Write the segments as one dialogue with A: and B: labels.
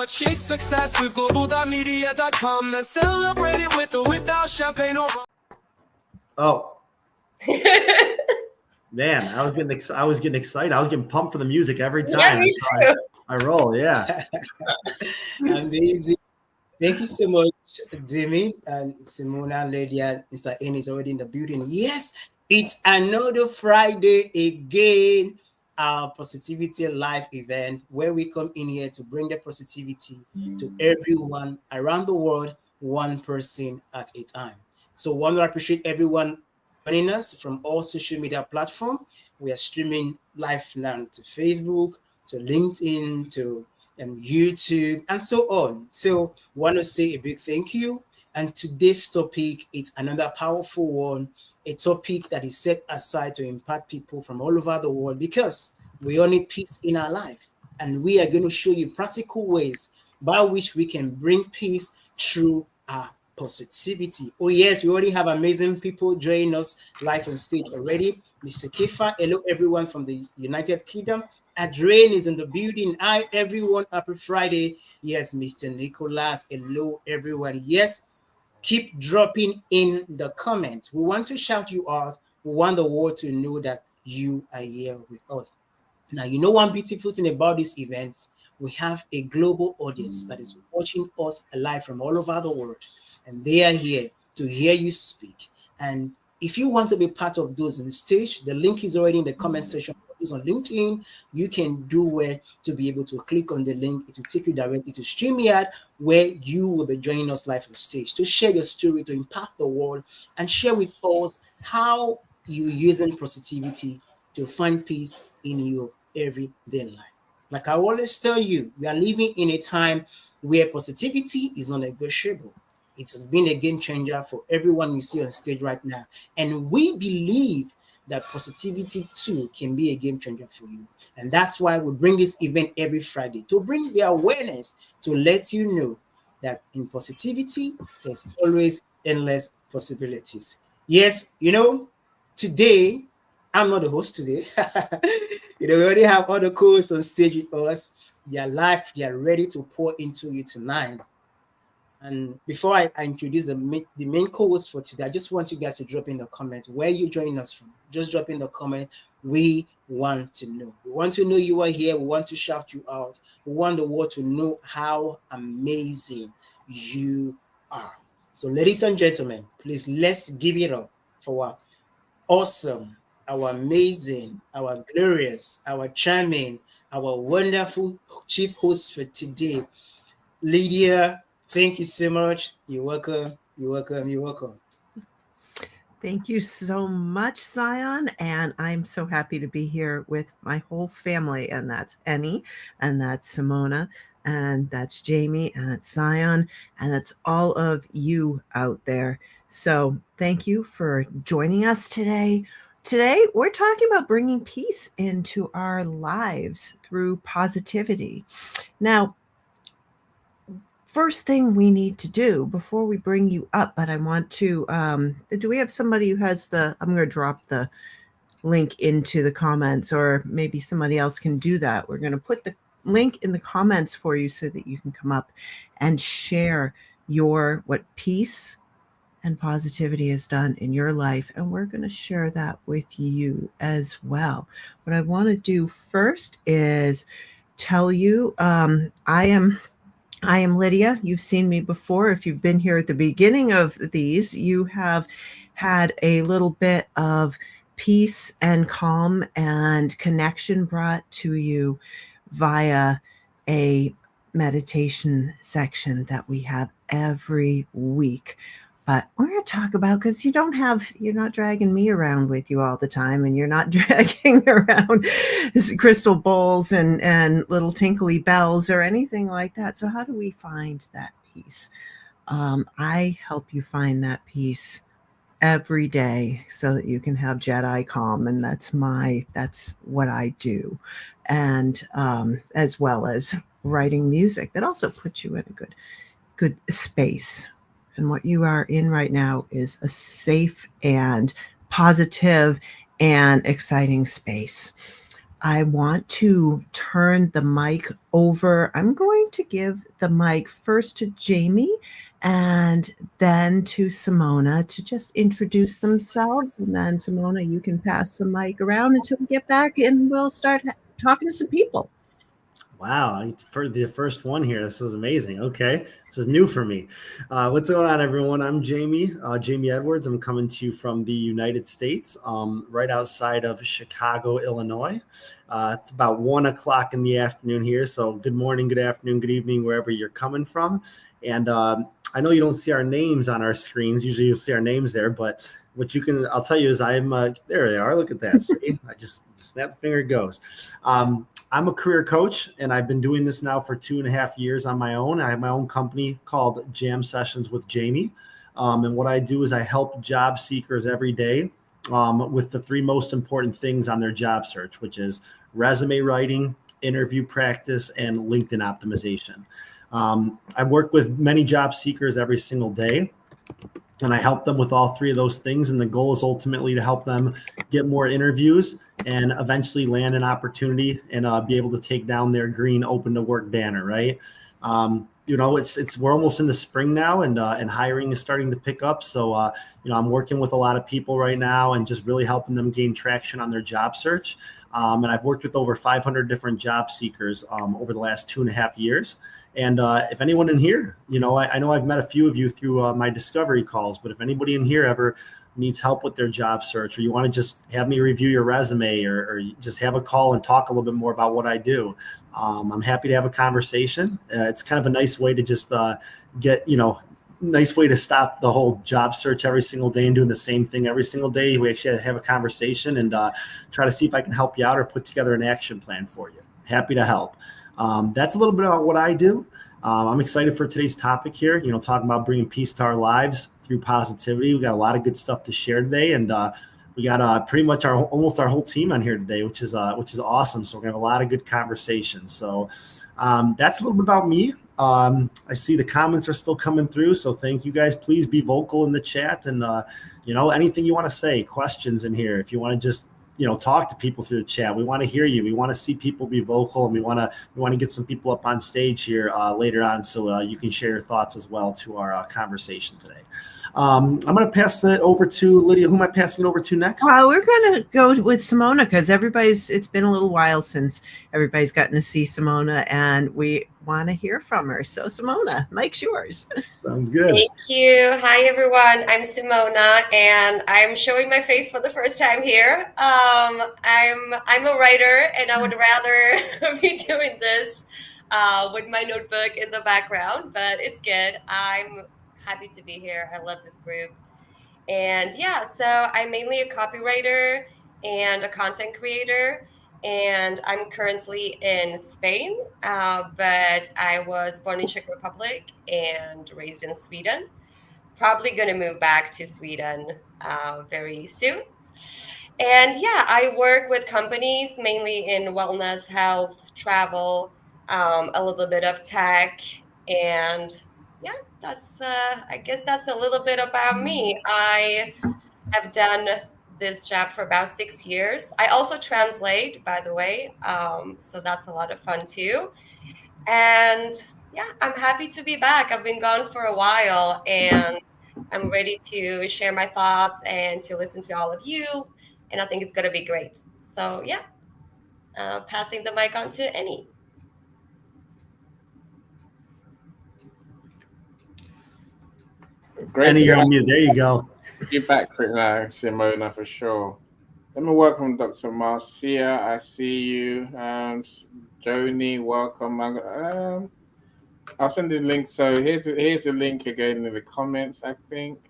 A: I'ma chase success with global.media.com. Then celebrate it with or without champagne or rum.
B: Oh. Man, I was getting excited. I was getting pumped for the music every time.
C: Yeah, me too.
B: I roll, yeah.
D: Amazing. Thank you so much, Demi and Simona, Lydia. Mr. N is already in the building. Yes, it's another Friday again. Our Positivity Live event where we come in here to bring the positivity to everyone around the world, one person at a time. So, want to appreciate everyone joining us from all social media platforms. We are streaming live now to Facebook, to LinkedIn, to YouTube, and so on. So, want to say a big thank you. And today's topic is another powerful one, a topic that is set aside to impact people from all over the world because we all need peace in our life. And we are going to show you practical ways by which we can bring peace through our positivity. Oh, yes, we already have amazing people joining us live on stage already. Mr. Kifa, hello, everyone from the United Kingdom. Adrian is in the building. Hi, everyone. Happy Friday. Yes, Mr. Nicholas. Hello, everyone. Yes, keep dropping in the comments. We want to shout you out. We want the world to know that you are here with us. Now, you know one beautiful thing about this event? We have a global audience that is watching us live from all over the world. And they are here to hear you speak. And if you want to be part of those on stage, the link is already in the comment section. On LinkedIn, you can do where to be able to click on the link. It will take you directly to StreamYard, where you will be joining us live on stage to share your story, to impact the world, and share with us how you're using positivity to find peace in your everyday life. Like I always tell you, we are living in a time where positivity is non negotiable. It has been a game changer for everyone you see on stage right now. And we believe that positivity too can be a game changer for you. And that's why we bring this event every Friday to bring the awareness to let you know that in positivity, there's always endless possibilities. Yes, today, I'm not the host today. We already have other co-hosts on stage with us. They are live, they are ready to pour into you tonight. And before I introduce the main co-host for today, I just want you guys to drop in the comment where you joining us from. Just drop in the comment. We want to know. We want to know you are here. We want to shout you out. We want the world to know how amazing you are. So, ladies and gentlemen, please let's give it up for our awesome, our amazing, our glorious, our charming, our wonderful chief host for today, Lydia. Thank you so much. You're welcome. You're welcome. You're welcome.
E: Thank you so much, Zion. And I'm so happy to be here with my whole family. And that's Annie, and that's Simona, and that's Jamie, and that's Zion, and that's all of you out there. So thank you for joining us today. Today, we're talking about bringing peace into our lives through positivity. Now, first thing we need to do before we bring you up, but I want to, do we have somebody who has I'm going to drop the link into the comments, or maybe somebody else can do that. We're going to put the link in the comments for you so that you can come up and share what peace and positivity has done in your life. And we're going to share that with you as well. What I want to do first is tell you, I am Lydia. You've seen me before. If you've been here at the beginning of these, you have had a little bit of peace and calm and connection brought to you via a meditation section that we have every week. But we're going to talk about, because you're not dragging me around with you all the time, and you're not dragging around crystal bowls and little tinkly bells or anything like that. So how do we find that peace? I help you find that peace every day so that you can have Jedi calm. And that's what I do. And as well as writing music that also puts you in a good space. And what you are in right now is a safe and positive and exciting space. I want to turn the mic over. I'm going to give the mic first to Jamie and then to Simona to just introduce themselves. And then, Simona, you can pass the mic around until we get back and we'll start talking to some people.
B: Wow, for the first one here, this is amazing. Okay, this is new for me. What's going on, everyone? I'm Jamie, Jamie Edwards. I'm coming to you from the United States, right outside of Chicago, Illinois. It's about 1 o'clock in the afternoon here. So good morning, good afternoon, good evening, wherever you're coming from. And I know you don't see our names on our screens. Usually you'll see our names there, but what I'll tell you is there they are. Look at that. See, I just snap the finger, it goes. I'm a career coach, and I've been doing this now for 2.5 years on my own. I have my own company called Jam Sessions with Jamie. And what I do is I help job seekers every day with the 3 most important things on their job search, which is resume writing, interview practice, and LinkedIn optimization. I work with many job seekers every single day, and I help them with all 3 of those things. And the goal is ultimately to help them get more interviews and eventually land an opportunity and be able to take down their green open to work banner. Right. We're almost in the spring now, and hiring is starting to pick up. So, I'm working with a lot of people right now and just really helping them gain traction on their job search. And I've worked with over 500 different job seekers over the last 2.5 years. And if anyone in here, I know I've met a few of you through my discovery calls, but if anybody in here ever needs help with their job search, or you want to just have me review your resume, or just have a call and talk a little bit more about what I do, I'm happy to have a conversation. It's kind of a nice way to just nice way to stop the whole job search every single day and doing the same thing every single day. We actually have a conversation and try to see if I can help you out or put together an action plan for you. Happy to help. That's a little bit about what I do. I'm excited for today's topic here, talking about bringing peace to our lives through positivity. We got a lot of good stuff to share today, and we got pretty much almost our whole team on here today, which is awesome. So we're gonna have a lot of good conversations. So that's a little bit about me. I see the comments are still coming through, so thank you guys. Please be vocal in the chat, and anything you want to say, questions in here. If you want to just talk to people through the chat, we want to hear you. We want to see people be vocal, and we want to get some people up on stage here later on, so you can share your thoughts as well to our conversation today. I'm going to pass it over to Lydia. Who am I passing it over to next?
E: We're going to go with Simona, because it's been a little while since everybody's gotten to see Simona, and we want to hear from her. So Simona, mic's yours.
B: Sounds good.
C: Thank you. Hi, everyone. I'm Simona, and I'm showing my face for the first time here. I'm a writer, and I would rather be doing this with my notebook in the background, but it's good. I'm happy to be here. I love this group. And yeah, so I'm mainly a copywriter and a content creator, and I'm currently in Spain, but I was born in Czech Republic and raised in Sweden. Probably going to move back to Sweden very soon. And yeah, I work with companies mainly in wellness, health, travel, a little bit of tech, and yeah, I guess that's a little bit about me. I have done this job for about 6 years. I also translate, by the way, so that's a lot of fun too. And yeah, I'm happy to be back. I've been gone for a while, and I'm ready to share my thoughts and to listen to all of you. And I think it's going to be great. So yeah, passing the mic on to Annie.
F: Great.
B: Annie, you're on mute. There you go.
F: Get back now, Simona, for sure. Let me welcome Dr. Marcia. I see you. Joni, welcome. I'll send the link. So here's the link again in the comments, I think.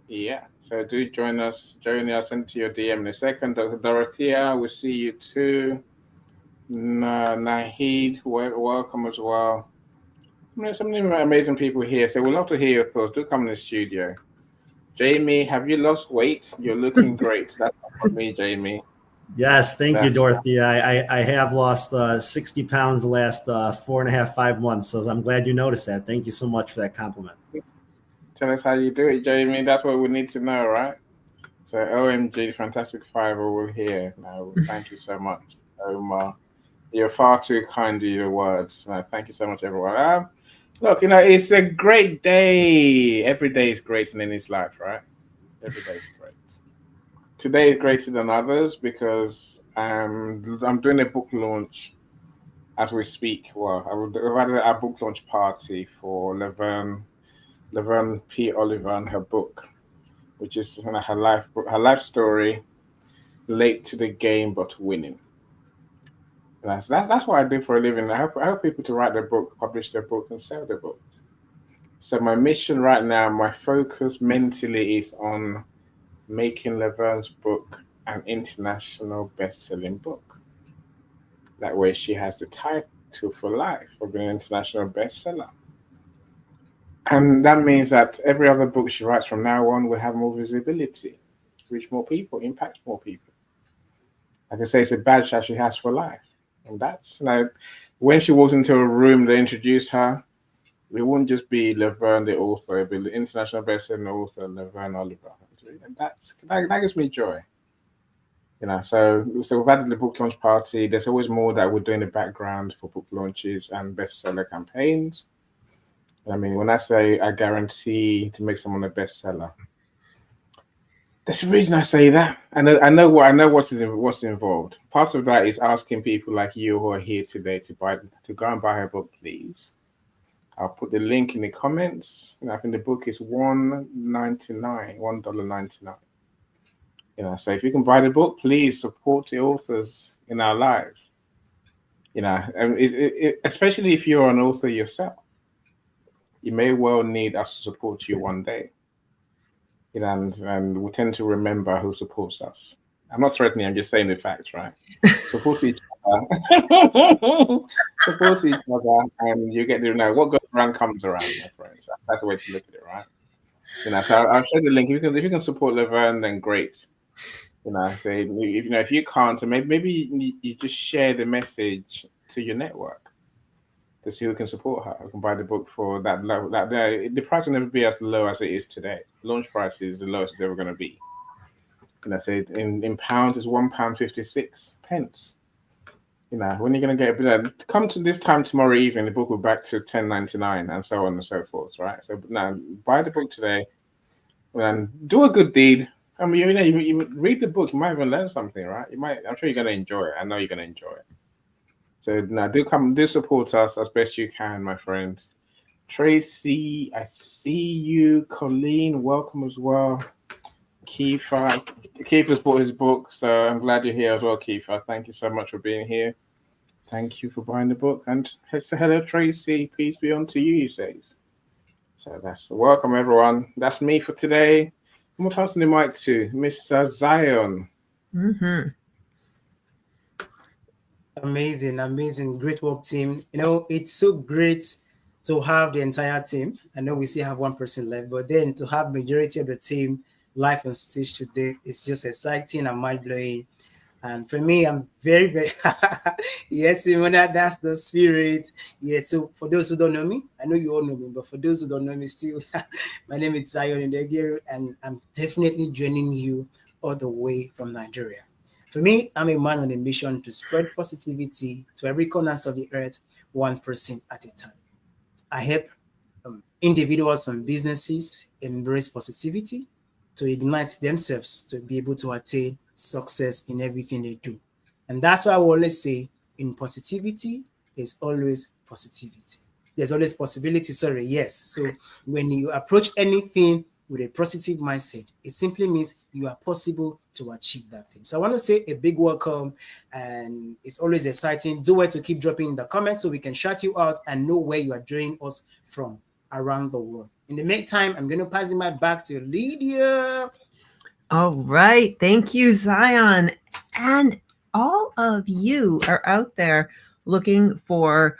F: Yeah. So do join us, Joni. I'll send it to your DM in a second. Dr. Dorothea, we'll see you too. Nahid, welcome as well. So many amazing people here. So we'd love to hear your thoughts. Do come in the studio. Jamie, have you lost weight? You're looking great. That's for me, Jamie.
B: Yes, thank you, Dorothy. I have lost 60 pounds the last 4.5, 5 months. So I'm glad you noticed that. Thank you so much for that compliment.
F: Tell us how you do it, Jamie. That's what we need to know, right? So OMG, Fantastic Five are all here. No, thank you so much. Omar. You're far too kind to your words. Thank you so much, everyone. Look, it's a great day. Every day is great in this life, right? Every day is great. Today is greater than others because I'm doing a book launch as we speak. Well, I've had a book launch party for Laverne P. Oliver and her book, which is her life story, late to the game but winning. That's what I do for a living. I help people to write their book, publish their book, and sell their book. So my mission right now, my focus mentally is on making Laverne's book an international best-selling book. That way, she has the title for life of being an international bestseller. And that means that every other book she writes from now on will have more visibility, reach more people, impact more people. Like I say, it's a badge that she has for life. And that's when she walks into a room, they introduce her. It wouldn't just be Laverne, the author, it'd be the international best-selling author, Laverne Oliver. And that gives me joy. So we've had the book launch party. There's always more that we're doing in the background for book launches and bestseller campaigns. I mean, when I say I guarantee to make someone a bestseller, there's a reason I say that. I know what's involved. Part of that is asking people like you who are here today to go and buy her book, please. I'll put the link in the comments. I think the book is $1.99. So if you can buy the book, please support the authors in our lives. Especially if you're an author yourself, you may well need us to support you one day. And we tend to remember who supports us. I'm not threatening, I'm just saying the facts, right? Support each other. Support each other, and you get to know what goes around comes around, my friends. That's the way to look at it, right? So I'll share the link. If you can support Laverne, then great. Say if you can't, maybe you just share the message to your network to see who can support her. Who can buy the book for that low. The price will never be as low as it is today. Launch price is the lowest it's ever going to be. Say in pounds is £1.56. When you're going to get come to this time tomorrow evening, the book will be back to £10.99 and so on and so forth, right? So now buy the book today and do a good deed. I mean, you read the book, you might even learn something, right? I'm sure you're going to enjoy it. I know you're going to enjoy it. So now do support us as best you can, my friends. Tracy, I see you. Colleen, welcome as well. Kiefer's bought his book, so I'm glad you're here as well, Kiefer. Thank you so much for being here. Thank you for buying the book. And hello, Tracy. Peace be unto you, he says. So that's welcome, everyone. That's me for today. I'm passing the mic to Mr. Zion.
E: Mm-hmm.
D: Amazing. Great work, team. It's so great to have the entire team. I know we still have one person left, but then to have majority of the team live on stage today, it's just exciting and mind-blowing. And for me, I'm very, very yes, Simona, that's the spirit. Yeah, so for those who don't know me, I know you all know me, but for those who don't know me still, my name is Zion Indegiri, and I'm definitely joining you all the way from Nigeria. For me, I'm a man on a mission to spread positivity to every corner of the earth, one person at a time. I help individuals and businesses embrace positivity to ignite themselves to be able to attain success in everything they do. And that's why I always say in positivity, there's always positivity. There's always possibility, yes. So when you approach anything with a positive mindset, it simply means you are possible to achieve that thing. So I want to say a big welcome, and it's always exciting. Do well to keep dropping in the comments so we can shout you out and know where you are joining us from around the world. In the meantime, I'm going to pass my back to Lydia.
E: All right. Thank you, Zion. And all of you are out there looking for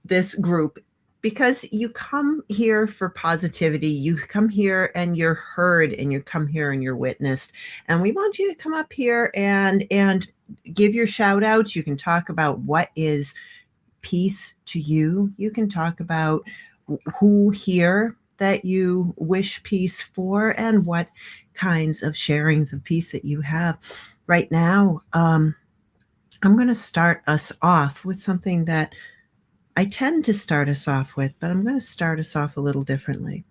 E: this group because you come here for positivity. You come here and you're heard, and you come here and you're witnessed. And we want you to come up here and give your shout outs. You can talk about what is peace to you. You can talk about who here that you wish peace for and what kinds of sharings of peace that you have right now. I'm going to start us off with something that I tend to start us off with, but I'm going to start us off a little differently.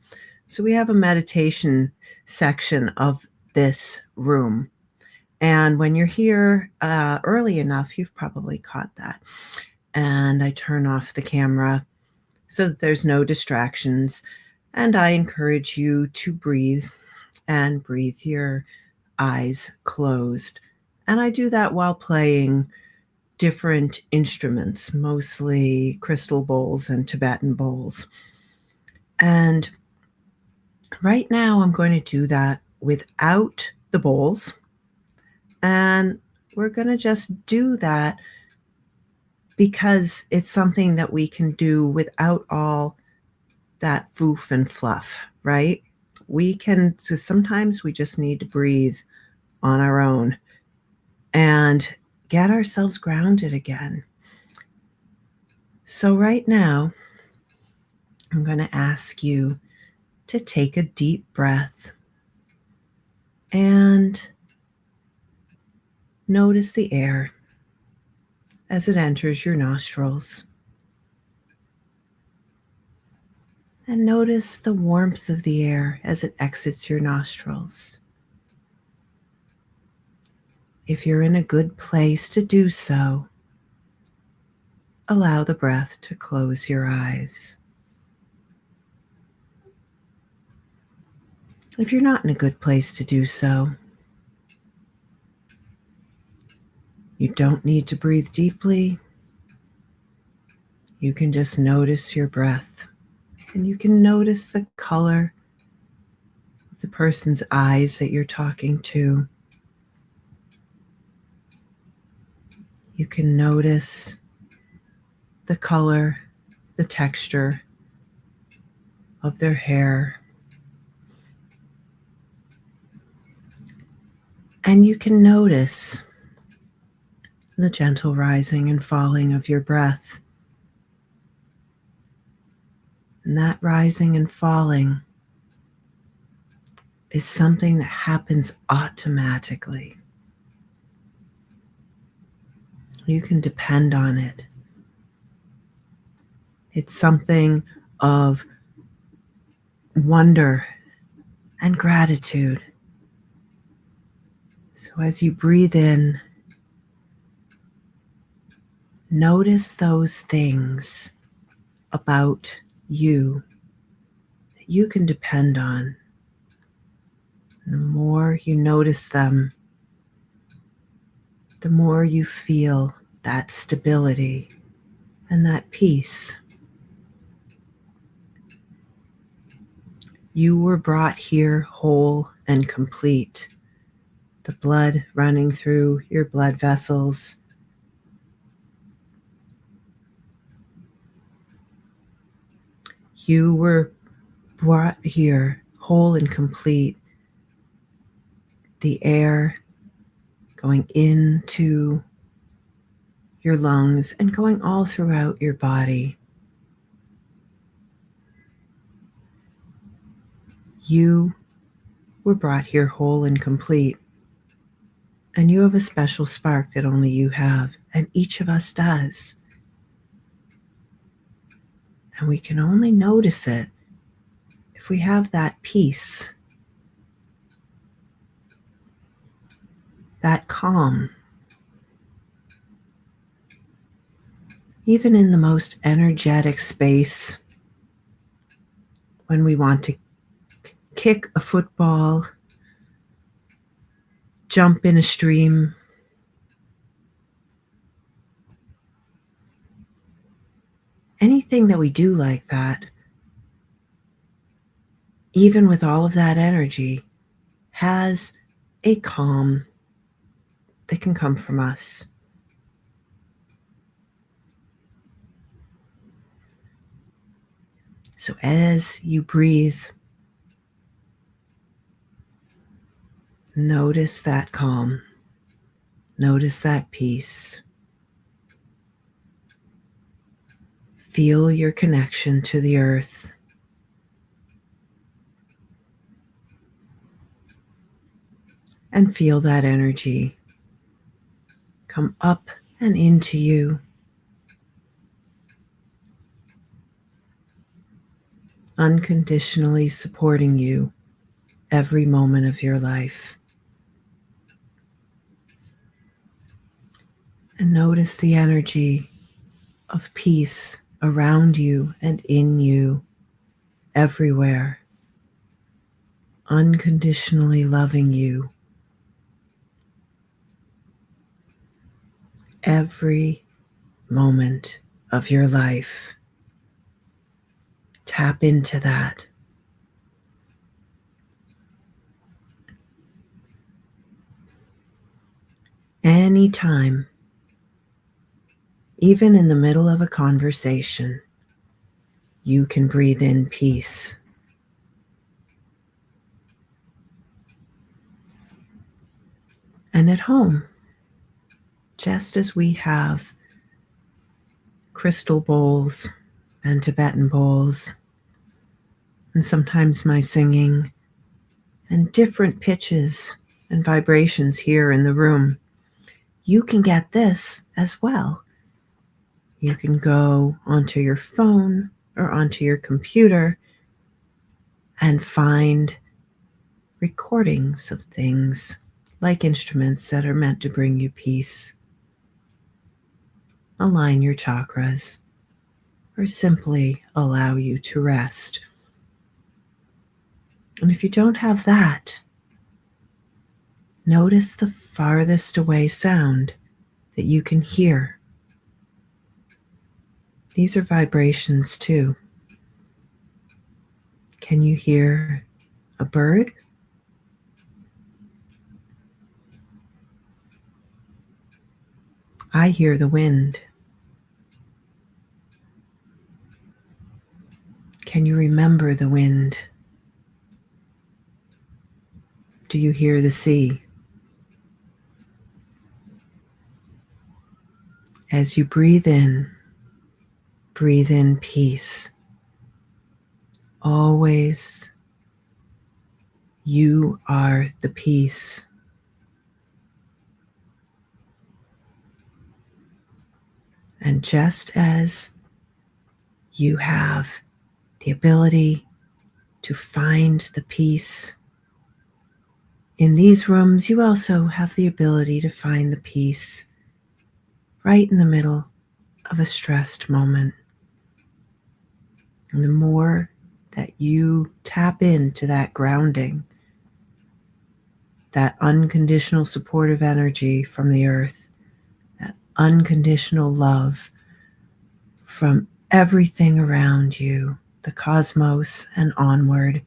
E: So we have a meditation section of this room. And when you're here early enough, you've probably caught that. And I turn off the camera so that there's no distractions. And I encourage you to breathe and breathe your eyes closed. And I do that while playing different instruments, mostly crystal bowls and Tibetan bowls. And right now I'm going to do that without the bowls. And we're going to just do that because it's something that we can do without all that foof and fluff, right? So sometimes we just need to breathe on our own and get ourselves grounded again. So right now, I'm going to ask you to take a deep breath and notice the air as it enters your nostrils. And notice the warmth of the air as it exits your nostrils. If you're in a good place to do so, allow the breath to close your eyes. If you're not in a good place to do so, you don't need to breathe deeply. You can just notice your breath, and you can notice the color of the person's eyes that you're talking to. You can notice the color, the texture of their hair. And you can notice the gentle rising and falling of your breath. And that rising and falling is something that happens automatically. You can depend on it. It's something of wonder and gratitude. So as you breathe in, notice those things about you that you can depend on. And the more you notice them, the more you feel that stability and that peace. You were brought here whole and complete. The blood running through your blood vessels. You were brought here whole and complete. The air going into your lungs and going all throughout your body. You were brought here whole and complete. And you have a special spark that only you have, and each of us does. And we can only notice it if we have that peace, that calm. Even in the most energetic space, when we want to kick a football, jump in a stream, anything that we do like that, even with all of that energy, has a calm that can come from us. So as you breathe, notice that calm, notice that peace. Feel your connection to the earth. And feel that energy come up and into you. Unconditionally supporting you every moment of your life. And notice the energy of peace around you and in you, everywhere. Unconditionally loving you every moment of your life. Tap into that. Anytime, even in the middle of a conversation, you can breathe in peace. And at home, just as we have crystal bowls and Tibetan bowls, and sometimes my singing, and different pitches and vibrations here in the room, you can get this as well. You can go onto your phone or onto your computer and find recordings of things like instruments that are meant to bring you peace, align your chakras, or simply allow you to rest. And if you don't have that, notice the farthest away sound that you can hear. These are vibrations too. Can you hear a bird? I hear the wind. Can you remember the wind? Do you hear the sea? As you breathe in peace. Always, you are the peace. And just as you have the ability to find the peace in these rooms, you also have the ability to find the peace right in the middle of a stressed moment. And the more that you tap into that grounding, that unconditional supportive energy from the earth, that unconditional love from everything around you, the cosmos and onward,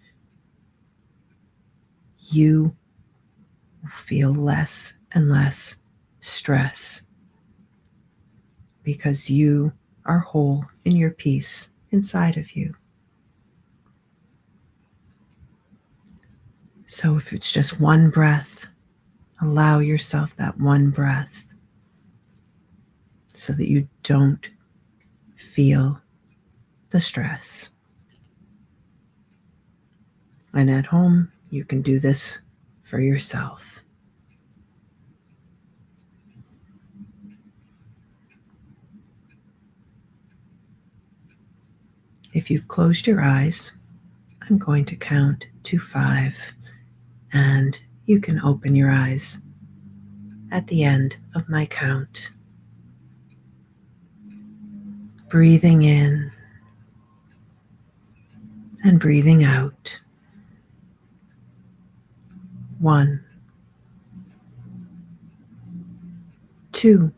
E: you feel less and less stress because you are whole in your peace inside of you. So if it's just one breath, allow yourself that one breath so that you don't feel the stress. And at home, you can do this for yourself. If you've closed your eyes, I'm going to count to 5, and you can open your eyes at the end of my count. Breathing in and breathing out. 1, 2,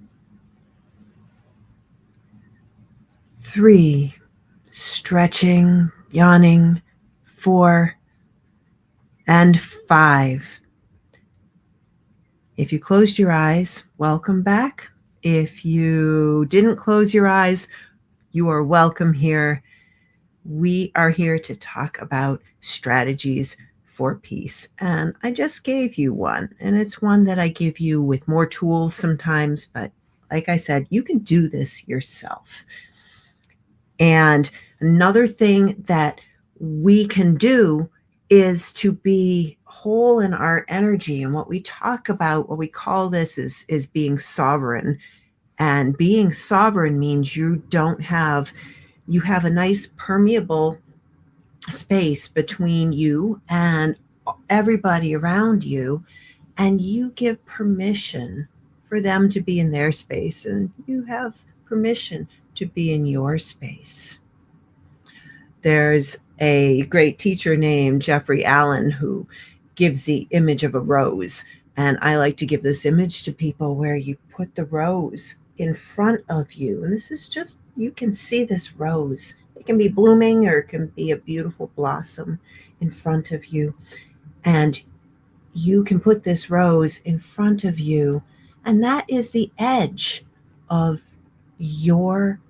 E: 3, stretching, yawning, 4, and 5. If you closed your eyes, welcome back. If you didn't close your eyes, you are welcome here. We are here to talk about strategies for peace. And I just gave you one, and it's one that I give you with more tools sometimes, but like I said, you can do this yourself. And another thing that we can do is to be whole in our energy. And what we talk about, what we call this is being sovereign. And being sovereign means you have a nice permeable space between you and everybody around you, and you give permission for them to be in their space, and you have permission to be in your space. There's a great teacher named Jeffrey Allen who gives the image of a rose. And I like to give this image to people where you put the rose in front of you. And this is just, you can see this rose. It can be blooming or it can be a beautiful blossom in front of you. And you can put this rose in front of you. And that is the edge of your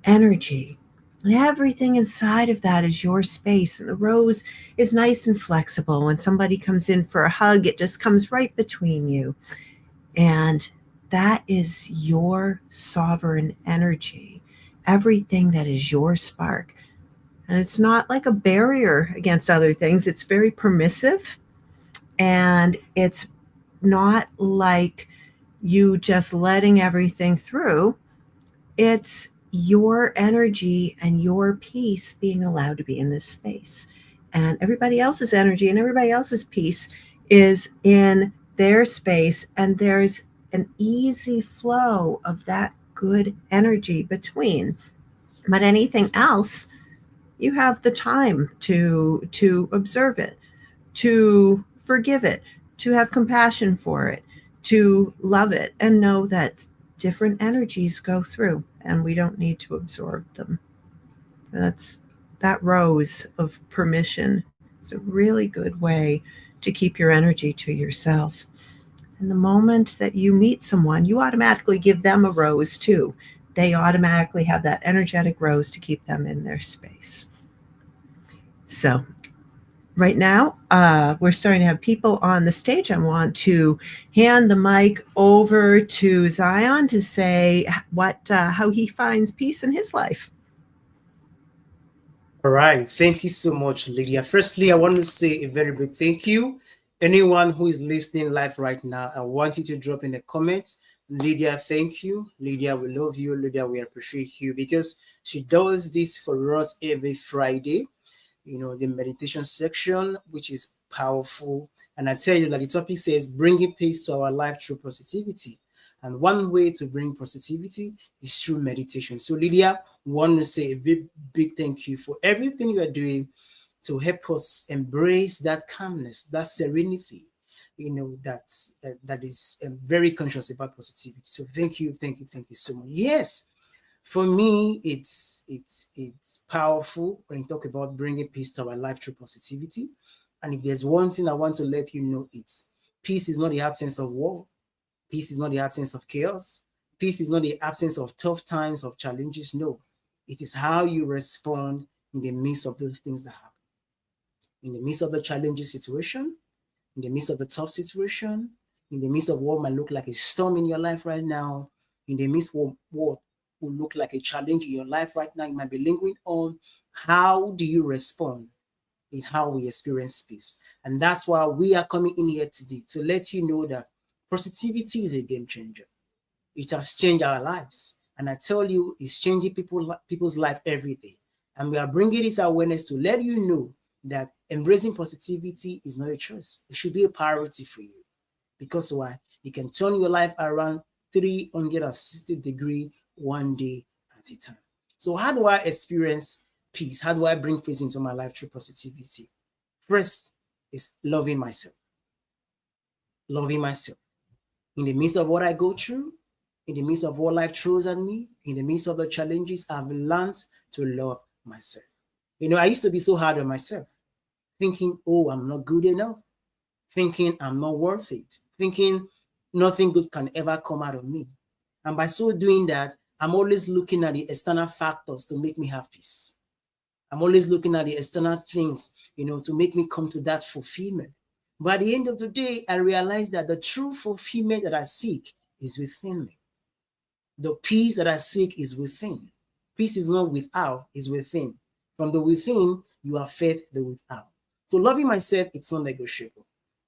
E: energy. And everything inside of that is your space. And the rose is nice and flexible. When somebody comes in for a hug, it just comes right between you. And that is your sovereign energy, everything that is your spark. And it's not like a barrier against other things. It's very permissive. And it's not like you just letting everything through. It's your energy and your peace being allowed to be in this space. And everybody else's energy and everybody else's peace is in their space. And there's an easy flow of that good energy between. But anything else, you have the time to observe it, to forgive it, to have compassion for it, to love it, and know that different energies go through and we don't need to absorb them. That rose of permission is a really good way to keep your energy to yourself. And the moment that you meet someone, you automatically give them a rose too. They automatically have that energetic rose to keep them in their space. So right now, we're starting to have people on the stage. I want to hand the mic over to Zion to say how he finds peace in his life.
D: All right. Thank you so much, Lydia. Firstly, I want to say a very big thank you. Anyone who is listening live right now, I want you to drop in the comments. Lydia, thank you. Lydia, we love you. Lydia, we appreciate you because she does this for us every Friday. You know, the meditation section, which is powerful. And I tell you that the topic says bringing peace to our life through positivity. And one way to bring positivity is through meditation. So, Lydia, want to say a big, big thank you for everything you are doing to help us embrace that calmness, that serenity, you know, that is very conscious about positivity. So, thank you so much. Yes, for me, it's powerful when you talk about bringing peace to our life through positivity. And if there's one thing I want to let you know, it's peace is not the absence of war. Peace is not the absence of chaos. Peace is not the absence of tough times, of challenges. No, it is how you respond in the midst of those things that happen. In the midst of the challenging situation, in the midst of the tough situation, in the midst of what might look like a storm in your life right now, in the midst of what will look like a challenge in your life right now, you might be lingering on. How do you respond? Is how we experience peace. And that's why we are coming in here today to let you know that positivity is a game changer. It has changed our lives. And I tell you, it's changing people's life every day. And we are bringing this awareness to let you know that embracing positivity is not a choice. It should be a priority for you. Because why? You can turn your life around 360 degrees one day at a time. So how do I experience peace? How do I bring peace into my life through positivity? First is loving myself. Loving myself. In the midst of what I go through, in the midst of what life throws at me, in the midst of the challenges, I've learned to love myself. You know, I used to be so hard on myself, thinking, oh, I'm not good enough, thinking I'm not worth it, thinking nothing good can ever come out of me. And by so doing that, I'm always looking at the external factors to make me have peace. I'm always looking at the external things, you know, to make me come to that fulfillment. But at the end of the day, I realized that the true fulfillment that I seek is within me. The peace that I seek is within. Peace is not without, it's within. From the within, you are fed the without. So loving myself, it's not negotiable.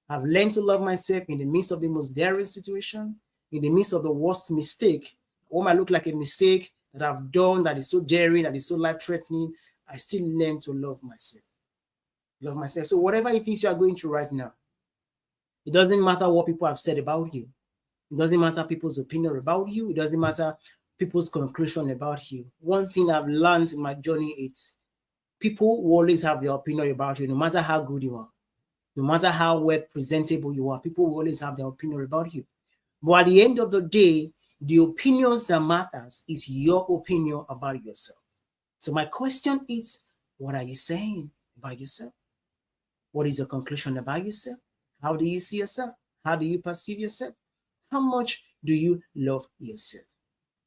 D: I've learned to love myself in the midst of the most daring situation, in the midst of the worst mistake what might look like a mistake that I've done that is so daring, that is so life-threatening, I still learn to love myself. Love myself. So whatever it is you are going through right now, it doesn't matter what people have said about you. It doesn't matter people's opinion about you. It doesn't matter people's conclusion about you. One thing I've learned in my journey is people will always have their opinion about you, no matter how good you are, no matter how well presentable you are. People will always have their opinion about you. But at the end of the day, the opinions that matters is your opinion about yourself. So my question is, what are you saying about yourself? What is your conclusion about yourself? How do you see yourself? How do you perceive yourself? How much do you love yourself?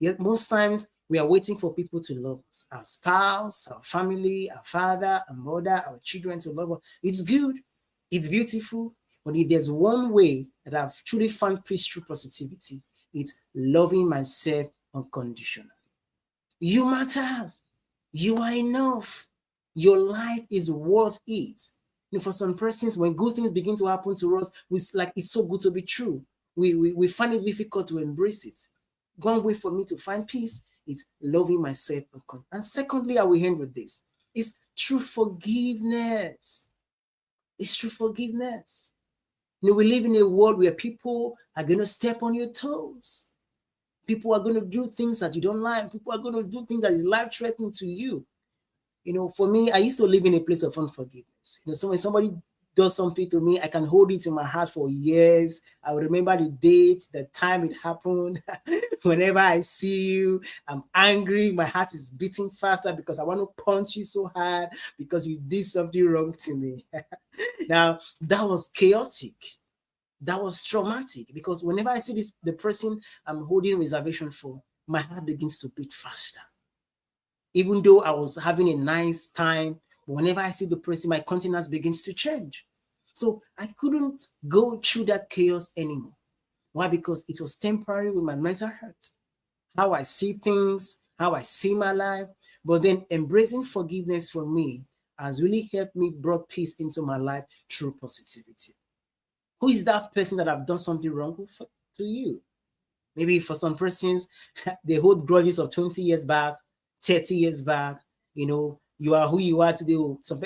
D: Yet most times we are waiting for people to love us, our spouse, our family, our father, our mother, our children to love us. It's good, it's beautiful, but if there's one way that I've truly found peace through positivity, it's loving myself unconditionally. You matter. You are enough. Your life is worth it. You know, for some persons, when good things begin to happen to us, it's so good to be true. We find it difficult to embrace it. One way for me to find peace is loving myself. And secondly, I will end with this. It's true forgiveness. It's true forgiveness. You know, we live in a world where people are going to step on your toes. People are going to do things that you don't like. People are going to do things that is life-threatening to you. You know, for me, I used to live in a place of unforgiveness. You know, so when somebody does something to me, I can hold it in my heart for years. I will remember the date, the time it happened. Whenever I see you, I'm angry. My heart is beating faster because I want to punch you so hard because you did something wrong to me. Now, that was chaotic. That was traumatic because whenever I see the person I'm holding reservation for, my heart begins to beat faster. Even though I was having a nice time, whenever I see the person, my countenance begins to change. So I couldn't go through that chaos anymore. Why? Because it was temporary with my mental health, how I see things, how I see my life. But then embracing forgiveness for me has really helped me bring peace into my life through positivity. Who is that person that I've done something wrong with to you? Maybe for some persons, they hold grudges of 20 years back, 30 years back. You know, you are who you are today.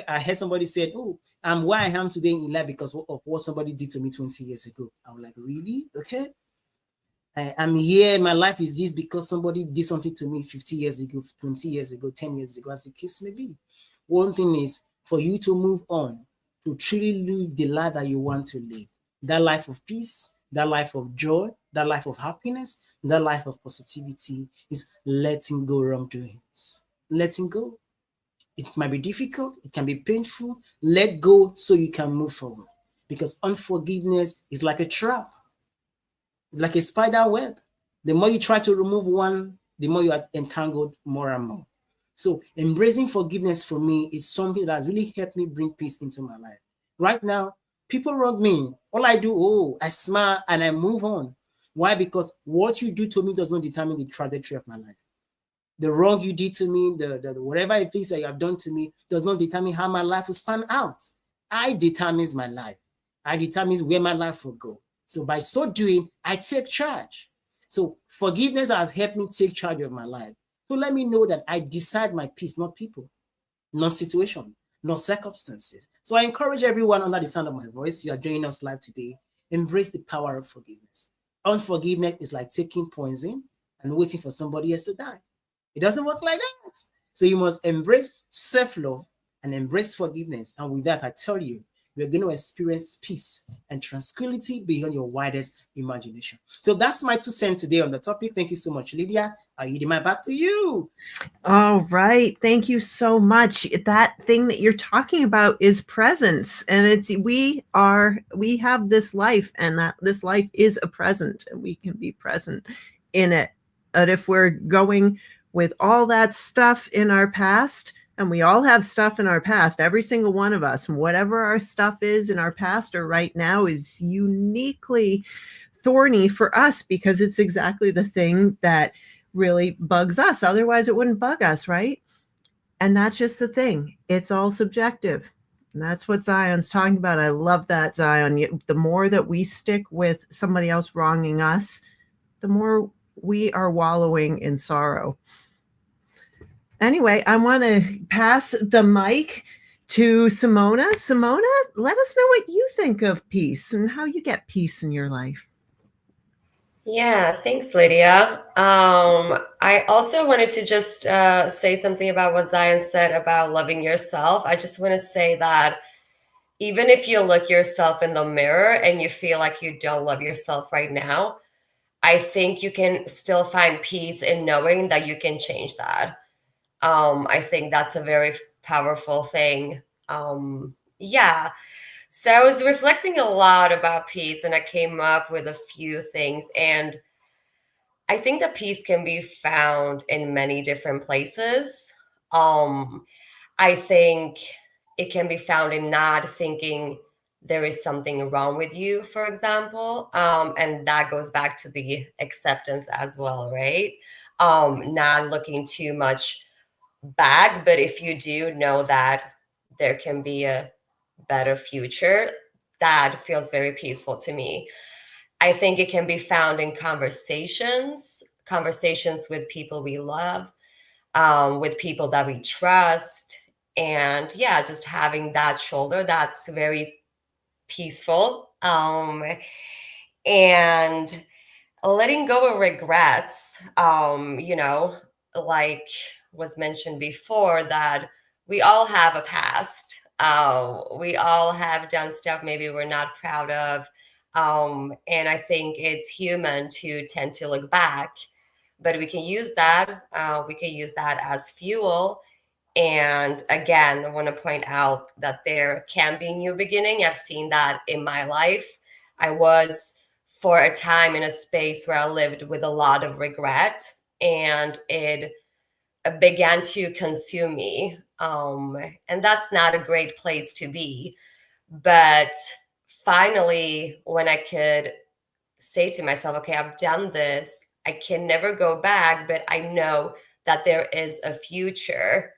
D: I heard somebody said, oh, I'm where I am today in life because of what somebody did to me 20 years ago. I'm like, really? Okay. I'm here. My life is this because somebody did something to me 50 years ago, 20 years ago, 10 years ago, as the case may be. One thing is for you to move on, to truly live the life that you want to live. That life of peace, that life of joy, that life of happiness, that life of positivity is letting go wrongdoings. Letting go. It might be difficult, it can be painful. Let go so you can move forward. Because unforgiveness is like a trap. It's like a spider web. The more you try to remove one, the more you are entangled more and more. So embracing forgiveness for me is something that has really helped me bring peace into my life. Right now, people wrong me. All I do, I smile and I move on. Why? Because what you do to me does not determine the trajectory of my life. The wrong you did to me, the whatever it is that you have done to me does not determine how my life will span out. I determines my life. I determines where my life will go. So by so doing, I take charge. So forgiveness has helped me take charge of my life. So let me know that I decide my peace, not people, not situation, not circumstances. So I encourage everyone under the sound of my voice, you are joining us live today, embrace the power of forgiveness. Unforgiveness is like taking poison and waiting for somebody else to die. It doesn't work like that. So you must embrace self-love and embrace forgiveness. And with that, I tell you, you're going to experience peace and tranquility beyond your widest imagination. So that's my 2 cents today on the topic. Thank you so much, Lydia. I yield my back to you.
E: All right. Thank you so much. That thing that you're talking about is presence. And we have this life, and that this life is a present, and we can be present in it. But if we're going with all that stuff in our past, and we all have stuff in our past, every single one of us, and whatever our stuff is in our past or right now is uniquely thorny for us because it's exactly the thing that really bugs us. Otherwise, it wouldn't bug us, right? And that's just the thing. It's all subjective. And that's what Zion's talking about. I love that, Zion. The more that we stick with somebody else wronging us, the more we are wallowing in sorrow. Anyway, I want to pass the mic to Simona. Simona, let us know what you think of peace and how you get peace in your life.
C: Yeah, thanks, Lydia. I also wanted to just say something about what Zion said about loving yourself. I just want to say that even if you look yourself in the mirror and you feel like you don't love yourself right now, I think you can still find peace in knowing that you can change that. I think that's a very powerful thing. Yeah. So I was reflecting a lot about peace and I came up with a few things. And I think that peace can be found in many different places. I think it can be found in not thinking there is something wrong with you, for example. And that goes back to the acceptance as well, right? Not looking too much back, but if you do know that there can be a better future, that feels very peaceful to me. I think it can be found in conversations with people we love, with people that we trust. And yeah, just having that shoulder, that's very peaceful. And letting go of regrets, like was mentioned before, that we all have a past. We all have done stuff maybe we're not proud of. And I think it's human to tend to look back, but we can use that. We can use that as fuel. And again, I want to point out that there can be new beginning. I've seen that in my life. I was for a time in a space where I lived with a lot of regret, and it began to consume me. And that's not a great place to be. But finally, when I could say to myself, okay, I've done this, I can never go back, but I know that there is a future.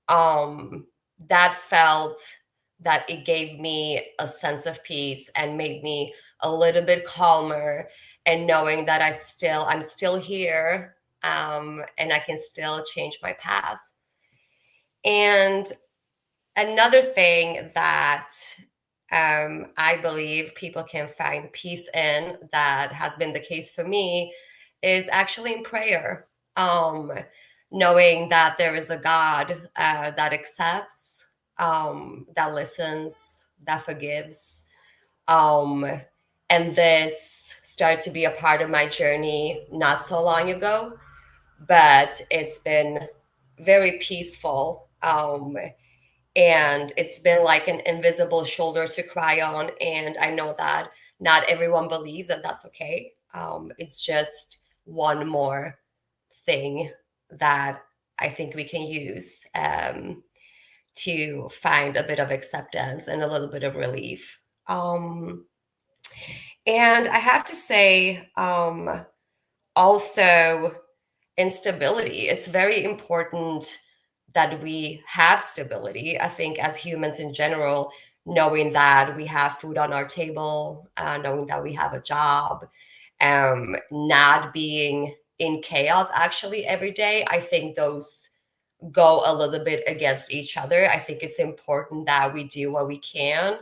C: um that felt that it gave me a sense of peace and made me a little bit calmer, and knowing that I'm still here, and I can still change my path. And another thing that I believe people can find peace in, that has been the case for me, is actually in prayer. Um, Knowing that there is a God that accepts, that listens, that forgives. Um, and this started to be a part of my journey not so long ago, but it's been very peaceful. And it's been like an invisible shoulder to cry on. And I know that not everyone believes that that's okay. It's just one more thing that I think we can use to find a bit of acceptance and a little bit of relief. And I have to say, also, instability. It's very important that we have stability. I think as humans in general, knowing that we have food on our table, knowing that we have a job, not being in chaos actually every day, I think those go a little bit against each other. I think it's important that we do what we can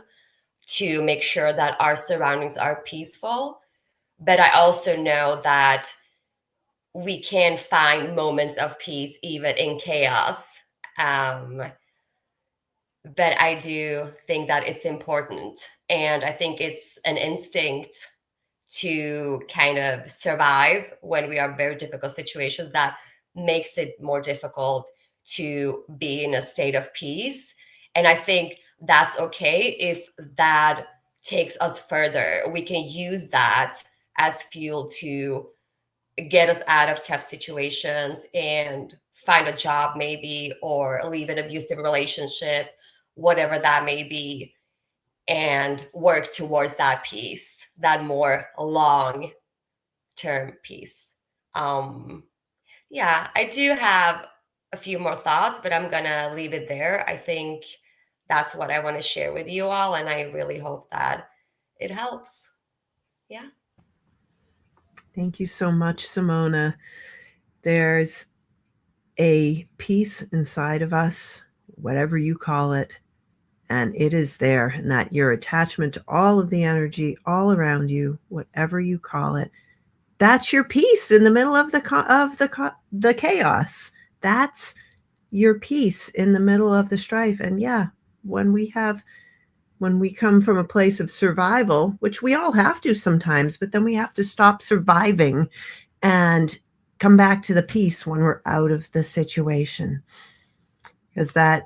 C: to make sure that our surroundings are peaceful. But I also know that we can find moments of peace even in chaos. Um, but I do think that it's important. And I think it's an instinct to kind of survive when we are in very difficult situations that makes it more difficult to be in a state of peace. And I think that's okay if that takes us further. We can use that as fuel to get us out of tough situations and find a job maybe, or leave an abusive relationship, whatever that may be, and work towards that peace, that more long term peace. Yeah, I do have a few more thoughts, but I'm gonna leave it there. I think that's what I want to share with you all, and I really hope that it helps. Yeah.
E: Thank you so much, Simona. There's a peace inside of us, whatever you call it, and it is there, and that your attachment to all of the energy all around you, whatever you call it, that's your peace in the middle of the chaos. That's your peace in the middle of the strife. And yeah, when we come from a place of survival, which we all have to sometimes, but then we have to stop surviving and come back to the peace when we're out of the situation, because that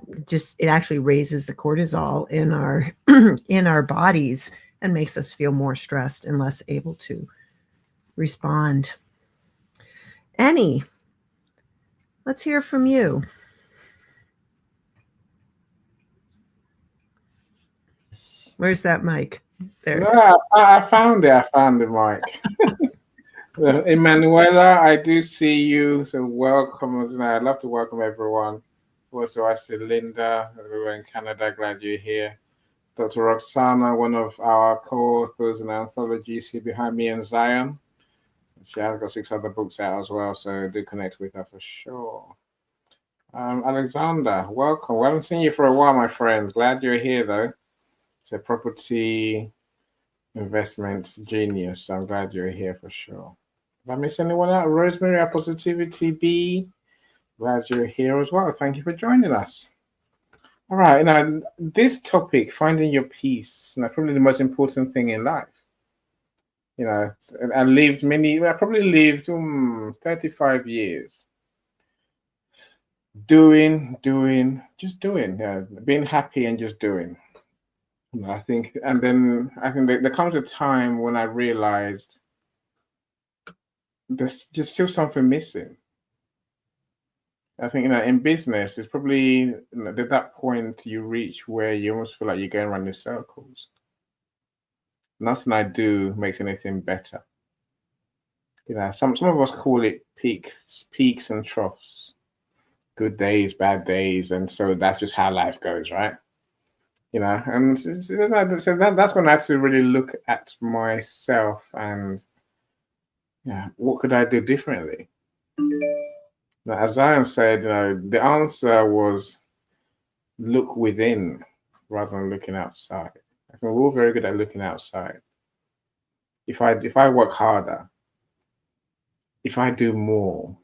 E: it actually raises the cortisol in our in our bodies and makes us feel more stressed and less able to respond. Annie, let's hear from you. Where's that mic? There it is.
F: No, I found it. I found the mic. Emanuela, I do see you. So welcome. I'd love to welcome everyone. Also, I see Linda, everyone in Canada. Glad you're here. Dr. Roxana, one of our co-authors in anthology, see behind me in Zion. She has got 6 other books out as well, so do connect with her for sure. Alexander, welcome. We haven't seen you for a while, my friend. Glad you're here, though. It's a property investment genius. I'm glad you're here for sure. Did I miss anyone out? Rosemary, our Positivity B. Glad you're here as well. Thank you for joining us. All right, now this topic, finding your peace, probably the most important thing in life. I probably lived 35 years doing, being happy and just doing. I think there comes a time when I realized there's just still something missing. I think, in business, it's probably at that point you reach where you almost feel like you're going around in circles. Nothing I do makes anything better. Some of us call it peaks and troughs, good days, bad days, and so that's just how life goes, right? And so that's when I had to really look at myself and, what could I do differently? Now, as Zion said, the answer was look within rather than looking outside. I think we're all very good at looking outside. If I work harder, if I do more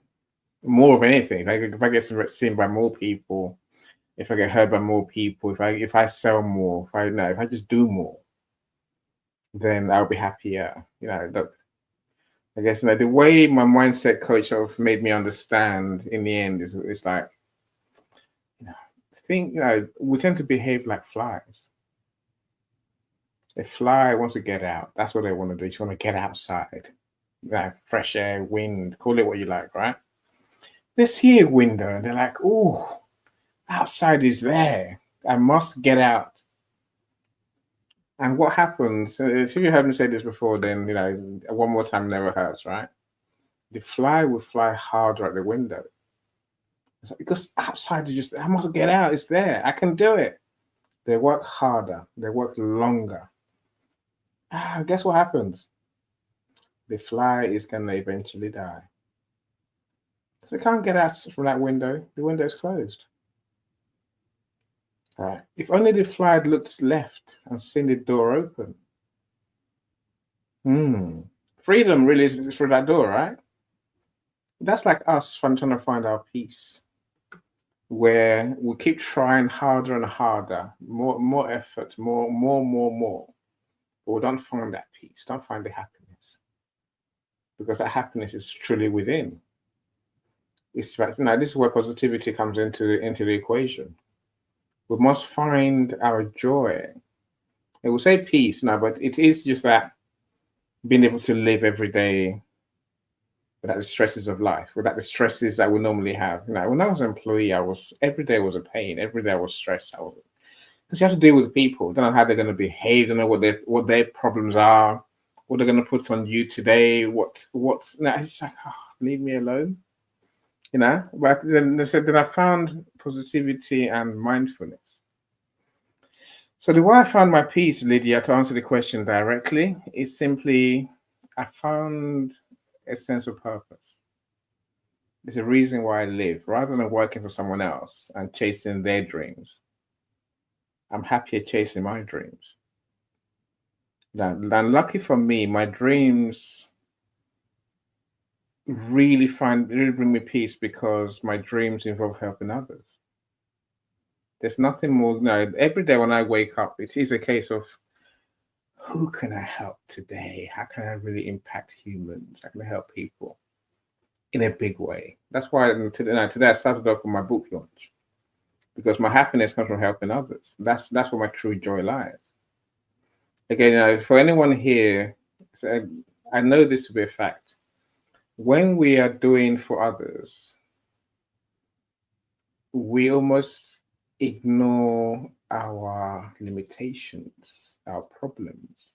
F: of anything, if I get seen by more people, if I get heard by more people, if I sell more, if I just do more, then I'll be happier. Look, I guess the way my mindset coach sort of made me understand in the end is it's like, we tend to behave like flies. A fly wants to get out. That's what they want to do. They just want to get outside. Fresh air, wind, call it what you like, right? They see a window and they're like, oh, outside is there. I must get out. And what happens, if you haven't said this before, then, one more time never hurts, right? The fly will fly harder at the window. Because outside, I must get out. It's there. I can do it. They work harder. They work longer. Guess what happens? The fly is going to eventually die. Because it can't get out from that window. The window is closed. Right. If only the fly had looked left and seen the door open. Freedom really is through that door, right? That's like us trying to find our peace, where we keep trying harder and harder, more effort, more. But we don't find that peace, don't find the happiness. Because that happiness is truly within. This is where positivity comes into the equation. We must find our joy. It will say peace now, but it is just that being able to live every day without the stresses of life, without the stresses that we normally have. When I was an employee, every day was a pain. Every day I was stressed. Because you have to deal with people. Don't know how they're going to behave. Don't know what their problems are. What they're going to put on you today. What's it's just like, leave me alone. But then I found positivity and mindfulness. So the way I found my peace, Lydia, to answer the question directly, is simply I found a sense of purpose. There's a reason why I live. Rather than working for someone else and chasing their dreams, I'm happier chasing my dreams. And lucky for me, my dreams really bring me peace because my dreams involve helping others. There's nothing more. No, every day when I wake up, it is a case of who can I help today? How can I really impact humans? How can I help people in a big way? That's why today I started off with my book launch, because my happiness comes from helping others. That's where my true joy lies. Again, for anyone here, I know this to be a fact. When we are doing for others, we almost ignore our limitations, our problems.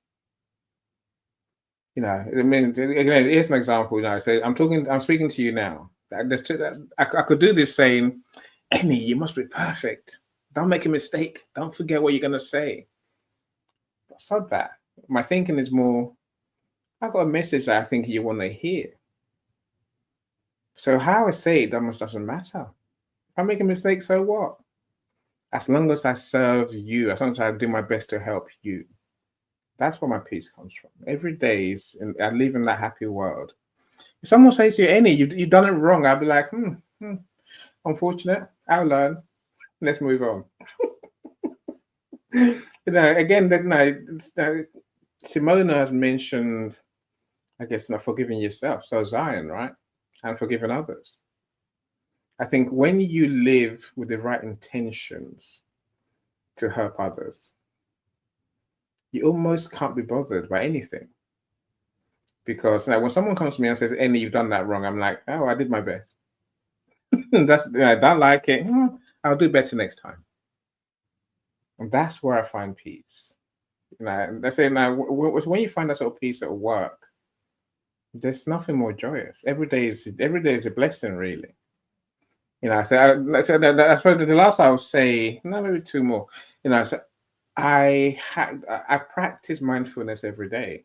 F: I mean, again, here's an example. I say, I'm speaking to you now. I could do this saying, Emmy, you must be perfect. Don't make a mistake. Don't forget what you're going to say. It's not that. My thinking is more, I've got a message that I think you want to hear. So how I say it almost doesn't matter. If I make a mistake, so what? As long as I serve you, as long as I do my best to help you, that's where my peace comes from. Every day I live in that happy world. If someone says to you, Annie, you've done it wrong, I'll be like, unfortunate, I'll learn. Let's move on. Again, Simona has mentioned, I guess, not forgiving yourself. So Zion, right? And forgiving others. I think when you live with the right intentions to help others, you almost can't be bothered by anything. Because when someone comes to me and says, Annie, you've done that wrong, I'm like, oh, I did my best. I don't like it. I'll do better next time. And that's where I find peace. I say now, when you find that sort of peace at work, there's nothing more joyous. Every day is a blessing, really. I suppose the last I would say, no, maybe two more. So I practice mindfulness every day.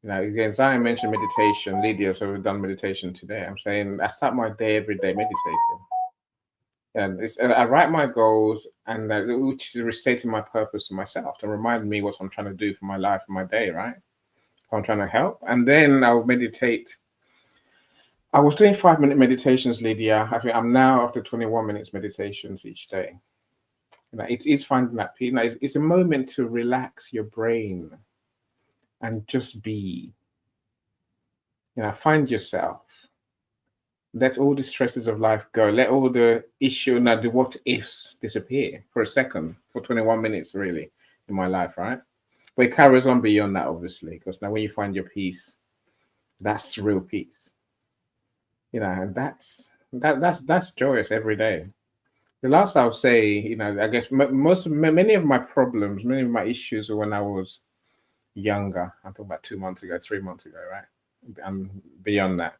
F: Again, Zion mentioned meditation. Lydia, so we've done meditation today. I'm saying I start my day every day meditating. And I write my goals, and which is restating my purpose to myself to remind me what I'm trying to do for my life and my day, right? I'm trying to help. And then I'll meditate. I was doing 5-minute meditations, Lydia. I think I'm now up to 21 minutes meditations each day. It is finding that peace. It's a moment to relax your brain and just be. Find yourself. Let all the stresses of life go. Let all the the what ifs disappear for a second, for 21 minutes, really, in my life, right? But it carries on beyond that, obviously, because now when you find your peace, that's real peace. And that's joyous every day. The last I'll say, I guess many of my problems, many of my issues were when I was younger. I'm talking about 2 months ago, 3 months ago, right? And beyond that.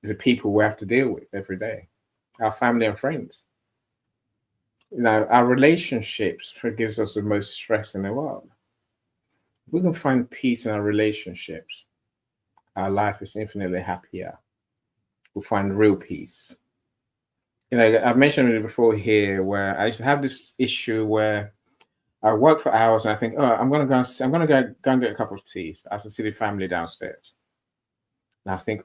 F: The people we have to deal with every day, our family and friends. Our relationships gives us the most stress in the world. If we can find peace in our relationships, our life is infinitely happier. We'll find real peace. I've mentioned it before here, where I used to have this issue where I work for hours and I think, I'm gonna go and get a cup of tea. So I have to see the family downstairs. And I think,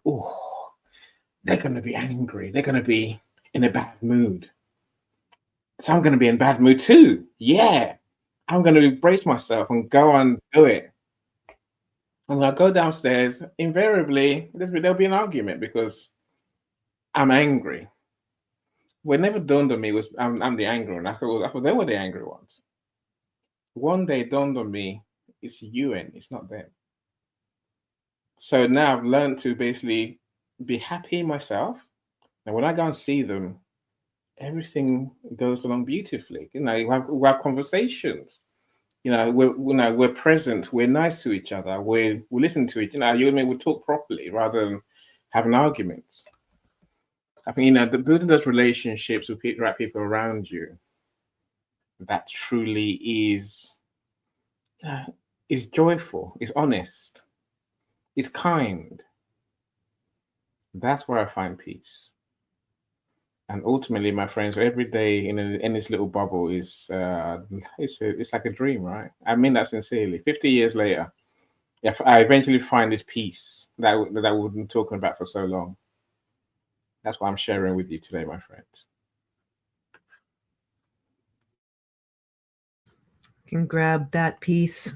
F: they're going to be angry. They're going to be in a bad mood. So I'm going to be in bad mood too. Yeah. I'm going to brace myself and go and do it. And when I go downstairs, invariably, there'll be an argument because I'm angry. What never dawned on me was I'm the angry one. I thought they were the angry ones. One day it dawned on me, it's you and it's not them. So now I've learned to basically be happy myself. And when I go and see them, everything goes along beautifully. We have conversations. We're present. We're nice to each other. We listen to it. You and me, we talk properly rather than having arguments. I mean, the building those relationships with the right people around you, that truly is joyful. Is honest. Is kind. That's where I find peace. And ultimately, my friends, every day in this little bubble is it's like a dream, right? I mean that sincerely. 50 years later, if I eventually find this peace that we've been talking about for so long, that's what I'm sharing with you today, my friends.
E: You can grab that piece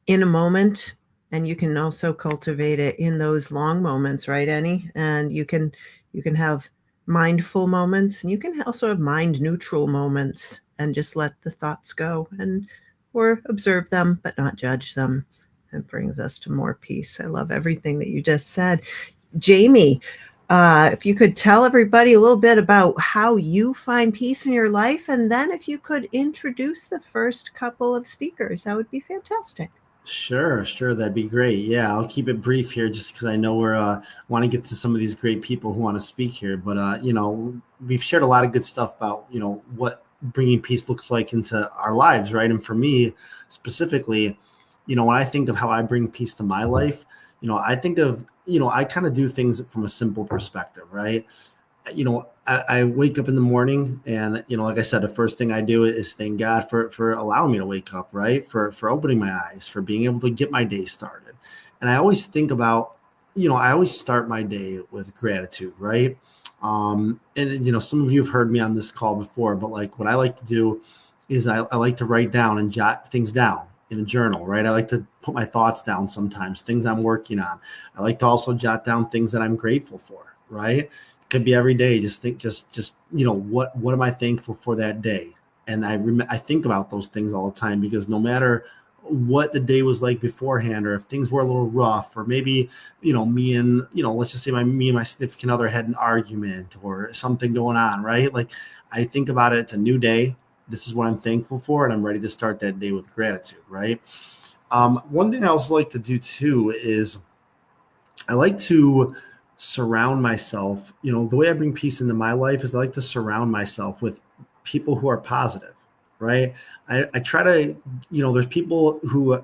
E: in a moment, and you can also cultivate it in those long moments, right, Annie? And you can have mindful moments, and you can also have mind neutral moments, and just let the thoughts go, and or observe them but not judge them. It brings us to more peace. I love everything that you just said. Jamie, if you could tell everybody a little bit about how you find peace in your life, and then if you could introduce the first couple of speakers, that would be fantastic.
B: Sure, that'd be great. Yeah, I'll keep it brief here, just because I know we're want to get to some of these great people who want to speak here. But we've shared a lot of good stuff about what bringing peace looks like into our lives, right? And for me specifically, when I think of how I bring peace to my life, I think of I kind of do things from a simple perspective, right? I wake up in the morning, and like I said, the first thing I do is thank God for allowing me to wake up, right? For opening my eyes, for being able to get my day started. And I always think about, I always start my day with gratitude, right? And some of you have heard me on this call before, but like what I like to do is I like to write down and jot things down in a journal, right? I like to put my thoughts down sometimes, things I'm working on. I like to also jot down things that I'm grateful for, right? Could be every day. Just think, what am I thankful for that day? And I think about those things all the time, because no matter what the day was like beforehand, or if things were a little rough, or maybe me and let's just say me and my significant other had an argument or something going on, right? Like, I think about it. It's a new day. This is what I'm thankful for, and I'm ready to start that day with gratitude, right? One thing I also like to do too is I like to surround myself. The way I bring peace into my life is I like to surround myself with people who are positive, right? I try to, there's people who,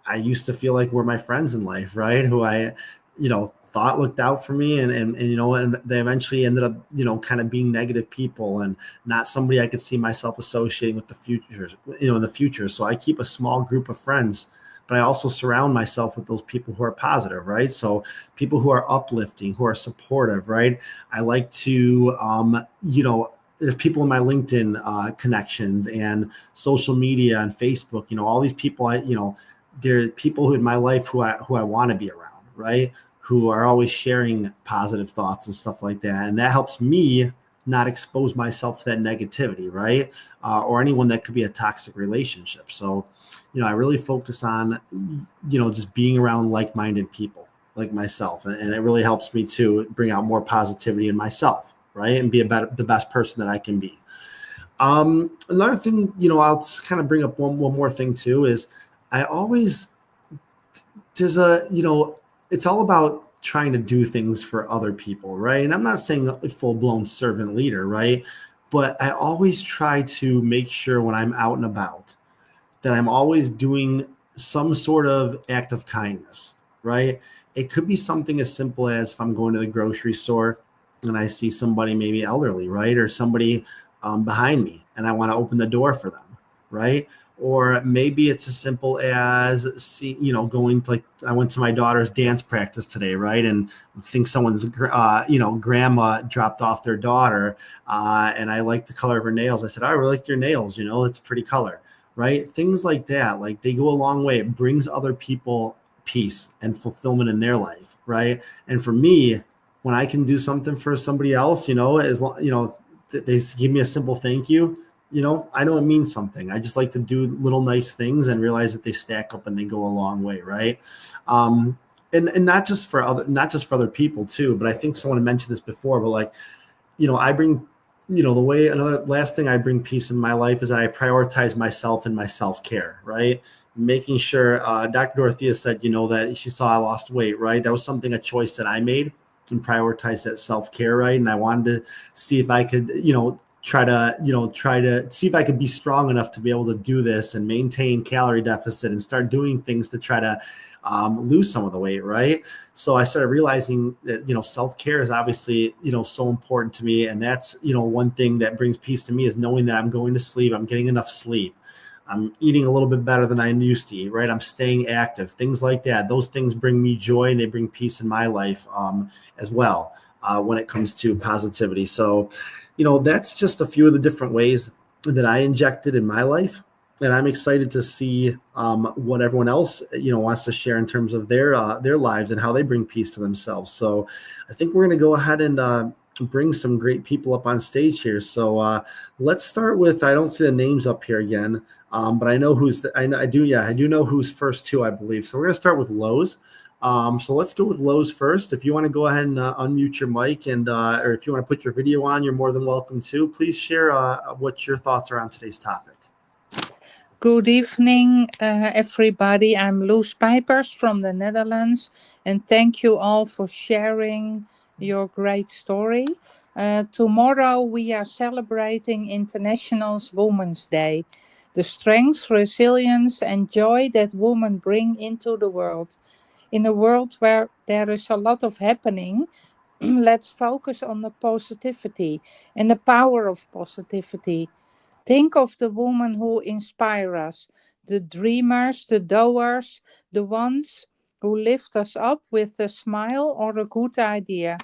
B: I used to feel like were my friends in life, right? Who I, thought looked out for me, and they eventually ended up, kind of being negative people, and not somebody I could see myself associating with the future, in the future. So I keep a small group of friends, but I also surround myself with those people who are positive, right? So people who are uplifting, who are supportive, right? I like to, there's people in my LinkedIn connections and social media and Facebook, all these people, there are people who in my life who I want to be around, right? Who are always sharing positive thoughts and stuff like that. And that helps me not expose myself to that negativity, right? Or anyone that could be a toxic relationship. So, I really focus on, just being around like-minded people like myself. And it really helps me to bring out more positivity in myself, right? And be the best person that I can be. Another thing, I'll kind of bring up one more thing too, is I always, it's all about trying to do things for other people, right? And I'm not saying a full-blown servant leader, right? But I always try to make sure when I'm out and about that I'm always doing some sort of act of kindness, right? It could be something as simple as if I'm going to the grocery store and I see somebody maybe elderly, right? Or somebody behind me, and I want to open the door for them, right? Or maybe it's as simple as going to, like, I went to my daughter's dance practice today, right? And I think someone's, grandma dropped off their daughter, and I like the color of her nails. I said, I really like your nails. It's a pretty color, right? Things like that, like, they go a long way. It brings other people peace and fulfillment in their life, right? And for me, when I can do something for somebody else, as long, they give me a simple thank you, I know it means something. I just like to do little nice things and realize that they stack up and they go a long way, right? And not just for other people too, but I think someone mentioned this before, but like, I bring, another last thing I bring peace in my life is that I prioritize myself and my self-care, right? Making sure, Dr. Dorothea said, that she saw I lost weight, right? That was a choice that I made, and prioritize that self-care, right? And I wanted to see if I could, try to see if I could be strong enough to be able to do this and maintain calorie deficit and start doing things to try to lose some of the weight, right? So I started realizing that, self-care is obviously, so important to me. And that's, one thing that brings peace to me is knowing that I'm going to sleep, I'm getting enough sleep, I'm eating a little bit better than I used to eat, right? I'm staying active, things like that. Those things bring me joy and they bring peace in my life as well when it comes to positivity. So, that's just a few of the different ways that I injected in my life. And I'm excited to see what everyone else, wants to share in terms of their lives and how they bring peace to themselves. So I think we're going to go ahead and bring some great people up on stage here. So let's start with, I don't see the names up here again, but I know I do know who's first too, I believe. So we're going to start with Lowe's. So let's go with Lowe's first. If you want to go ahead and unmute your mic and or if you want to put your video on, you're more than welcome to. Please share what your thoughts are on today's topic.
G: Good evening, everybody. I'm Loes Pijpers from the Netherlands, and thank you all for sharing your great story. Tomorrow we are celebrating International Women's Day, the strength, resilience, and joy that women bring into the world. In a world where there is a lot of happening, let's focus on the positivity and the power of positivity. Think of the women who inspire us, the dreamers, the doers, the ones who lift us up with a smile or a good idea.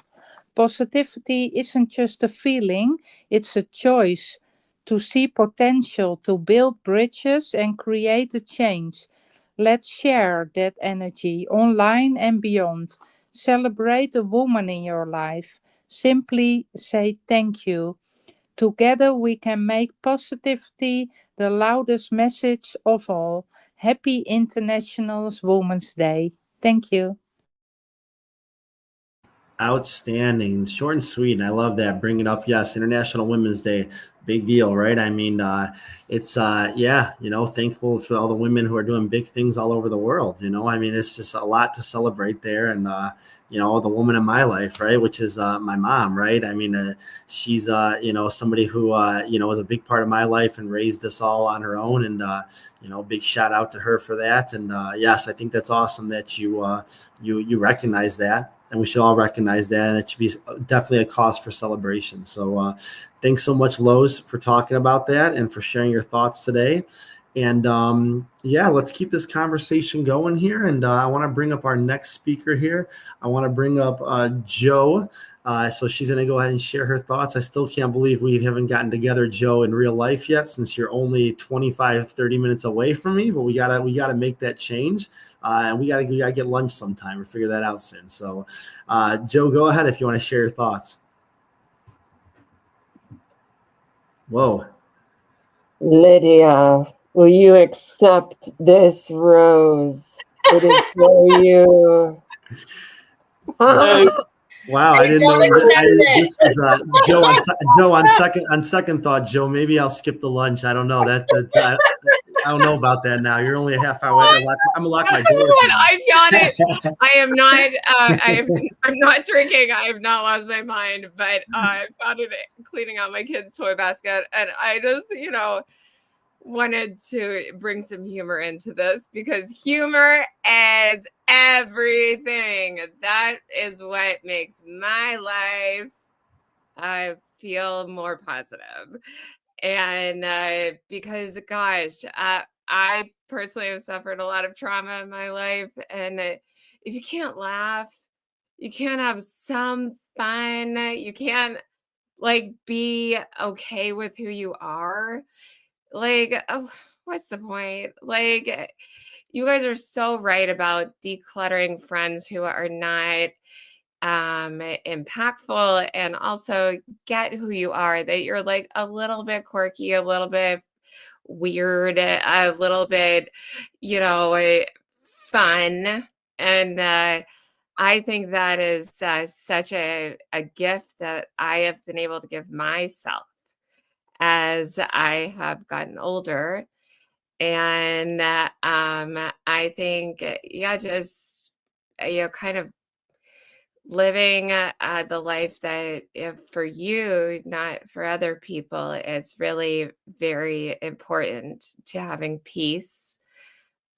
G: Positivity isn't just a feeling, it's a choice to see potential, to build bridges and create a change. Let's share that energy online and beyond. Celebrate the woman in your life. Simply say thank you. Together we can make positivity the loudest message of all. Happy International Women's Day. Thank you.
B: Outstanding, short and sweet, and I love that. Bring it up, yes. International Women's Day, big deal, right? I mean, it's thankful for all the women who are doing big things all over the world. I mean, it's just a lot to celebrate there, and the woman in my life, right, which is my mom, right? I mean, she's somebody who was a big part of my life and raised us all on her own, and big shout out to her for that. And yes, I think that's awesome that you recognize that. And we should all recognize that. And it should be definitely a cause for celebration. So thanks so much, Lowe's, for talking about that and for sharing your thoughts today. And let's keep this conversation going here. And I want to bring up our next speaker here. I want to bring up Jo. So she's going to go ahead and share her thoughts. I still can't believe we haven't gotten together, Jo, in real life yet, since you're only 25, 30 minutes away from me. But we gotta make that change. And we gotta get lunch sometime or figure that out soon. So Jo, go ahead if you want to share your thoughts. Whoa.
H: Lydia, will you accept this rose? It is for you.
B: Wow, I didn't know this was Jo. On second thought, Jo, maybe I'll skip the lunch. I don't know that. I don't know about that now. You're only a half hour. I'm gonna lock my doors.
I: I've got it. I am not. I'm not drinking. I have not lost my mind. But I found it cleaning out my kids' toy basket, and I just, wanted to bring some humor into this because humor is everything. That is what makes my life I feel more positive. And because, gosh, I personally have suffered a lot of trauma in my life. And if you can't laugh, you can't have some fun, you can't be okay with who you are. What's the point? You guys are so right about decluttering friends who are not impactful, and also get who you are, that you're a little bit quirky, a little bit weird, a little bit, fun. And I think that is such a gift that I have been able to give myself as I have gotten older. And I think, just, kind of living the life that for you, not for other people, is really very important to having peace.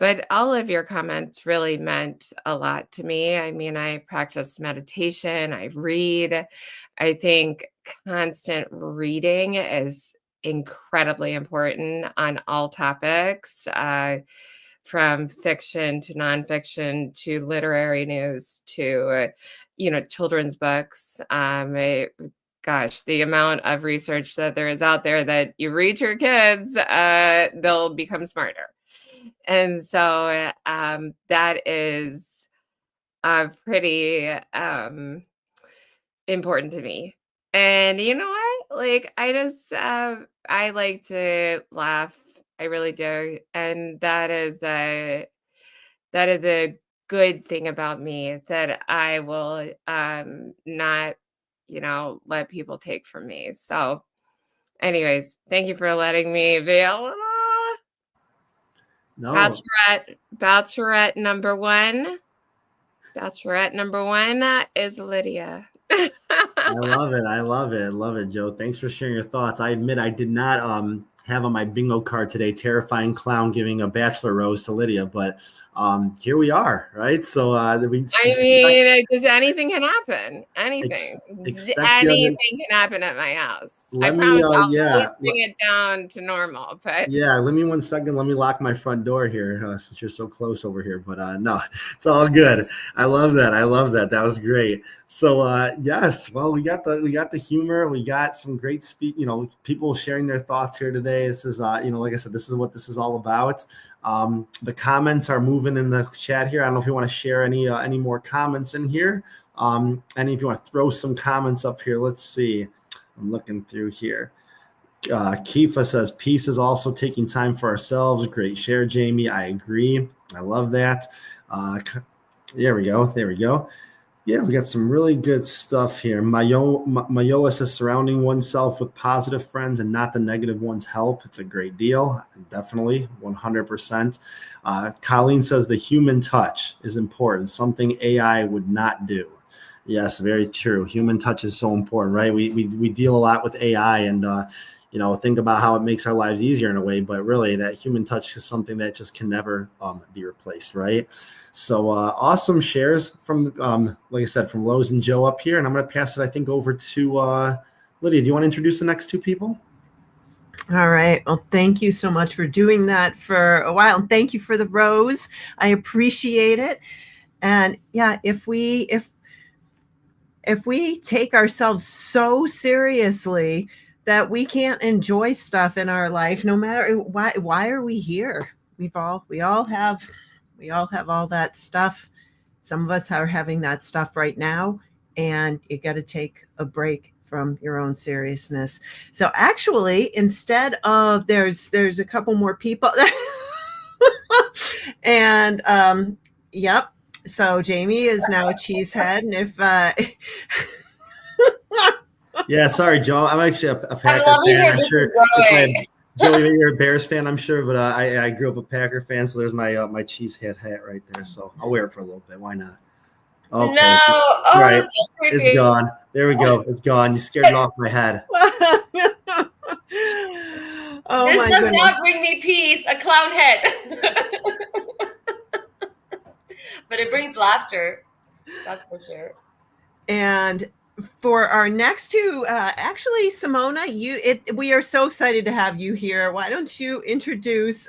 I: But all of your comments really meant a lot to me. I mean, I practice meditation, I read. I think constant reading is incredibly important on all topics, from fiction to nonfiction to literary news to, children's books. Gosh, the amount of research that there is out there that you read to your kids, they'll become smarter. And so that is pretty important to me. And you know what? Like, I like to laugh. I really do. And that is a good thing about me that I will not, let people take from me. So anyways, thank you for letting me be
B: No,
I: Bachelorette number one. Bachelorette number one is Lydia.
B: I love it. I love it. I love it, Joe. Thanks for sharing your thoughts. I admit I did not have on my bingo card today terrifying clown giving a bachelor rose to Lydia, but here we are, right? So we
I: I mean, just anything can happen.
B: ex-
I: Anything.
B: expect the other.
I: Anything can happen at my house. I
B: Let me,
I: promise I'll
B: yeah.
I: always bring it down to normal. But
B: Yeah, let me 1 second. Let me lock my front door here since you're so close over here. But no, it's all good. I love that. I love that. That was great. So yes, well, we got the humor. We got some great people sharing their thoughts here today. This is like I said, this is what this is all about. The comments are moving in the chat here. I don't know if you want to share any more comments in here. Any if you want to throw some comments up here. Let's see. I'm looking through here. Kifa says, peace is also taking time for ourselves. Great share, Jamie. I agree. I love that. There we go. There we go. Yeah, we got some really good stuff here. Mayoa says, surrounding oneself with positive friends and not the negative ones help. It's a great deal. Definitely, 100%. Colleen says, the human touch is important, something AI would not do. Yes, very true. Human touch is so important, right? We deal a lot with AI and, think about how it makes our lives easier in a way, but really that human touch is something that just can never be replaced, right? So awesome shares from, like I said, from Lowe's and Joe up here. And I'm going to pass it, I think, over to Lydia. Do you want to introduce the next two people?
E: All right. Well, thank you so much for doing that for a while. And thank you for the rose. I appreciate it. And yeah, if we take ourselves so seriously that we can't enjoy stuff in our life, no matter why are we here? We all have all that stuff. Some of us are having that stuff right now, and you got to take a break from your own seriousness. So actually, instead of there's a couple more people and yep. So Jamie is now a cheesehead, and if
B: yeah, sorry, Joe. I'm actually a Packer
C: loving
B: fan.
C: where
B: I'm
C: this
B: sure
C: is going.
B: Joey, you're a Bears fan, I'm sure, but I grew up a Packer fan, so there's my cheesehead hat right there. So I'll wear it for a little bit. Why not? Okay.
C: No. Oh,
B: right.
C: that's so creepy.
B: It's gone. There we go. It's gone. You scared it off my head.
E: Oh,
C: this
E: my
C: does
E: goodness.
C: not bring me peace, a clown head. But it brings laughter. That's for sure.
E: And for our next two, actually, Simona, we are so excited to have you here. Why don't you introduce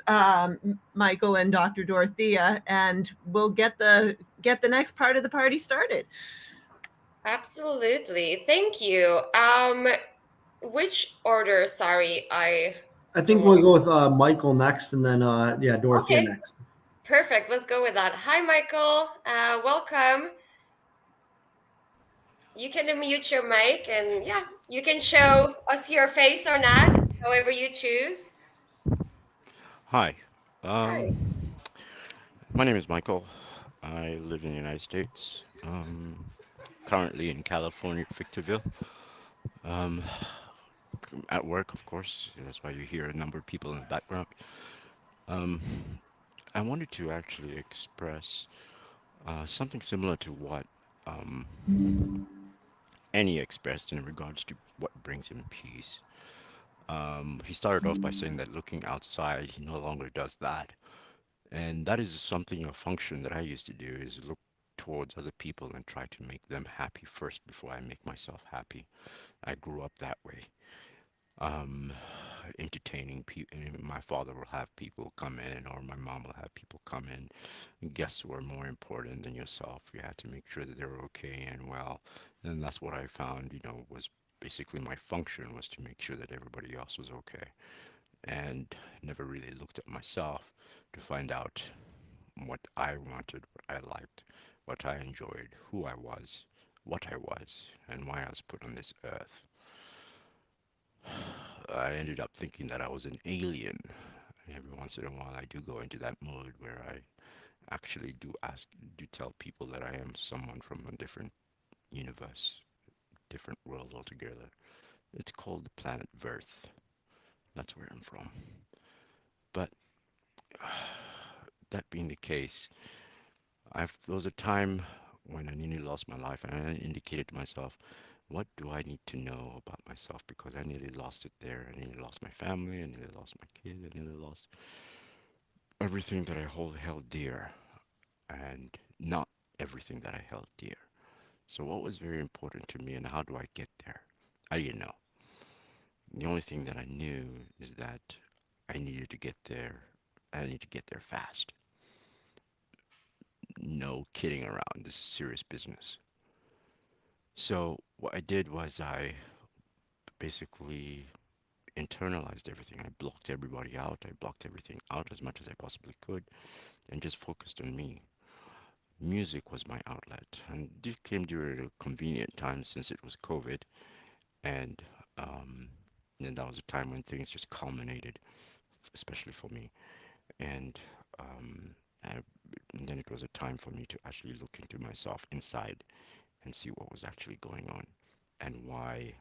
E: Michael and Dr. Dorothea, and we'll get the next part of the party started.
C: Absolutely. Thank you. Which order? Sorry,
B: I think we'll go with Michael next, and then Dorothea next.
C: Perfect. Let's go with that. Hi, Michael. Welcome. You can unmute your mic, and yeah, you can show us your face or not, however you choose.
J: Hi.
C: Hi.
J: My name is Michael. I live in the United States. Currently in California, Victorville. At work, of course. That's why you hear a number of people in the background. I wanted to actually express something similar to what Um, and he expressed in regards to what brings him peace. He started off by saying that looking outside, he no longer does that. And that is something, a function that I used to do, is look towards other people and try to make them happy first before I make myself happy. I grew up that way. Um, Entertaining people. My father will have people come in, or my mom will have people come in. Guests who are more important than yourself. You have to make sure that they're okay and well. And that's what I found, was basically my function, was to make sure that everybody else was okay. And never really looked at myself to find out what I wanted, what I liked, what I enjoyed, who I was, what I was, and why I was put on this earth. I ended up thinking that I was an alien. Every once in a while, I do go into that mode where I actually do tell people that I am someone from a different universe, different world altogether. It's called the planet Earth. That's where I'm from. But that being the case, there was a time when I nearly lost my life, and I indicated to myself, what do I need to know about myself? Because I nearly lost it there. I nearly lost my family. I nearly lost my kid. I nearly lost everything that I held dear, and not everything that I held dear. So, what was very important to me, and how do I get there? I didn't know. The only thing that I knew is that I needed to get there. I need to get there fast. No kidding around. This is serious business. So, what I did was I basically internalized everything. I blocked everybody out. I blocked everything out as much as I possibly could and just focused on me. Music was my outlet. And this came during a convenient time since it was COVID. And um, then that was a time when things just culminated, especially for me. And, um, I, and then it was a time for me to actually look into myself inside and see what was actually going on and why,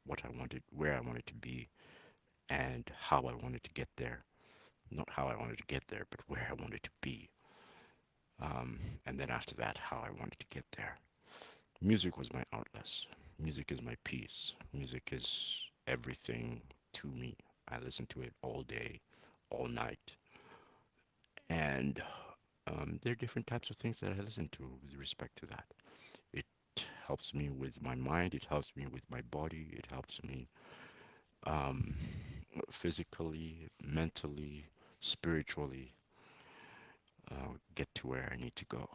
J: what I wanted, where I wanted to be, and how I wanted to get there. Not how I wanted to get there, but where I wanted to be. And then after that, how I wanted to get there. Music was my outlet. Music is my peace. Music is everything to me. I listen to it all day, all night. And there are different types of things that I listen to with respect to that. It helps me with my mind, it helps me with my body, it helps me um, physically, mentally, spiritually get to where I need to go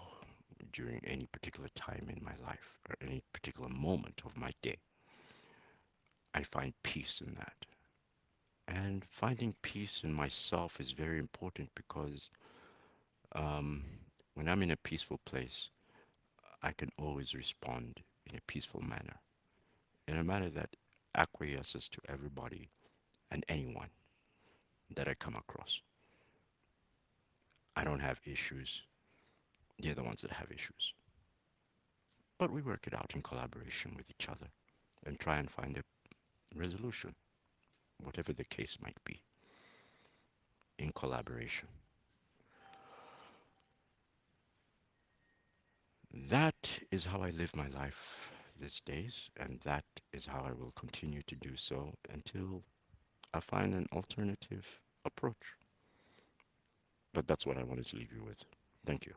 J: during any particular time in my life or any particular moment of my day. I find peace in that. And finding peace in myself is very important because um, when I'm in a peaceful place, I can always respond in a peaceful manner, in a manner that acquiesces to everybody and anyone that I come across. I don't have issues. They're the ones that have issues. But we work it out in collaboration with each other and try and find a resolution, whatever the case might be, in collaboration. That is how I live my life these days, and that is how I will continue to do so until I find an alternative approach. But that's what I wanted to leave you with. Thank you.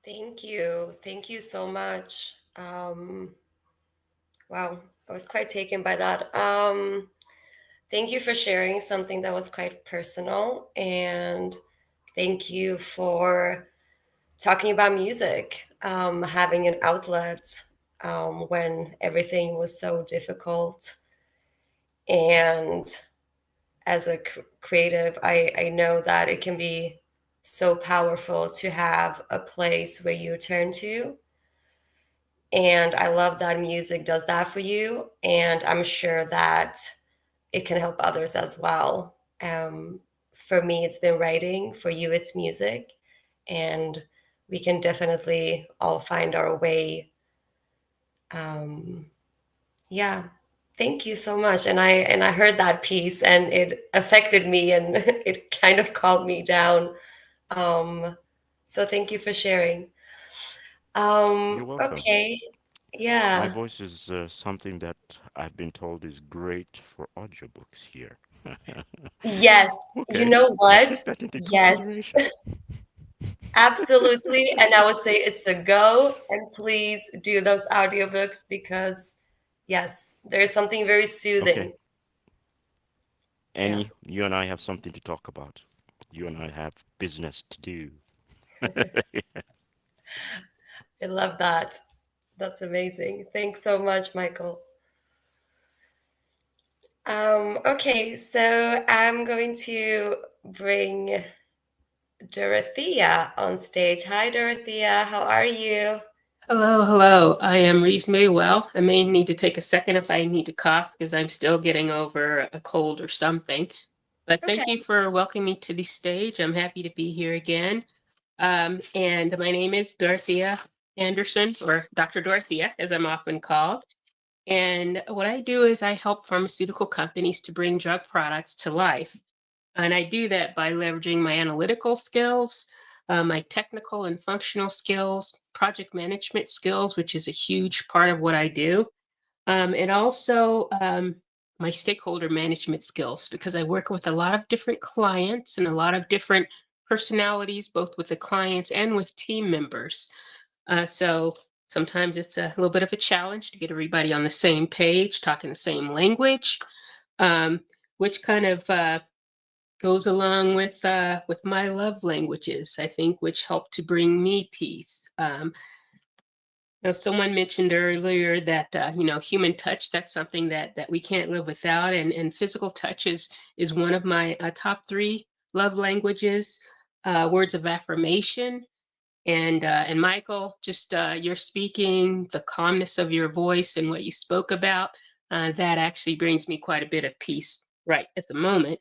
C: Thank you. Thank you so much. Wow, I was quite taken by that. Thank you for sharing something that was quite personal, and thank you for talking about music, having an outlet when everything was so difficult. And as a creative, I know that it can be so powerful to have a place where you turn to. And I love that music does that for you. And I'm sure that it can help others as well. For me, it's been writing. For you, it's music. And we can definitely all find our way. Yeah. Thank you so much. And I heard that piece and it affected me and it kind of calmed me down. So thank you for sharing.
J: You're welcome.
C: Okay.
J: My
C: Yeah.
J: voice is something that I've been told is great for audiobooks here.
C: Yes. You
J: Okay,
C: know
J: I'll
C: what?
J: take that into
C: Yes,
J: consideration.
C: absolutely. And I would say it's a go. And please do those audiobooks because, yes, there's something very
J: Okay,
C: soothing. Yeah.
J: Annie, you and I have something to talk about. You and I have business to do.
C: I love that. That's amazing. Thanks so much, Michael. Okay, so I'm going to bring Dorothea on stage. Hi, Dorothea. How are you?
K: Hello, hello. I am reasonably well. I may need to take a second if I need to cough because I'm still getting over a cold or something. But
C: Okay.
K: thank you for welcoming me to the stage. I'm happy to be here again. And my name is Dorothea Anderson, or Dr. Dorothea, as I'm often called. And what I do is I help pharmaceutical companies to bring drug products to life. And I do that by leveraging my analytical skills, my technical and functional skills, project management skills, which is a huge part of what I do, and also my stakeholder management skills, because I work with a lot of different clients and a lot of different personalities, both with the clients and with team members. So sometimes it's a little bit of a challenge to get everybody on the same page, talking the same language, um, which kind of goes along with my love languages, I think, which help to bring me peace. Now, someone mentioned earlier that human touch, that's something that we can't live without, and physical touch is one of my top three love languages. Words of affirmation, and Michael, just your speaking, the calmness of your voice, and what you spoke about, that actually brings me quite a bit of peace right at the moment.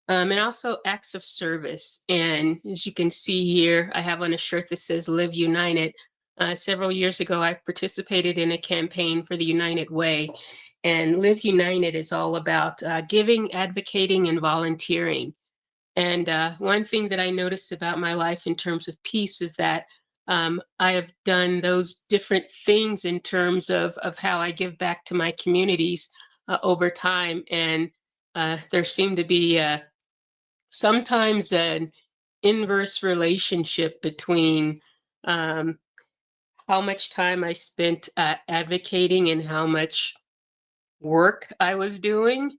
K: And also acts of service. And as you can see here, I have on a shirt that says Live United. Several years ago, I participated in a campaign for the United Way. And Live United is all about giving, advocating, and volunteering. And one thing that I noticed about my life in terms of peace is that I have done those different things in terms of how I give back to my communities over time. And there seemed to be sometimes an inverse relationship between um, how much time I spent advocating and how much work I was doing.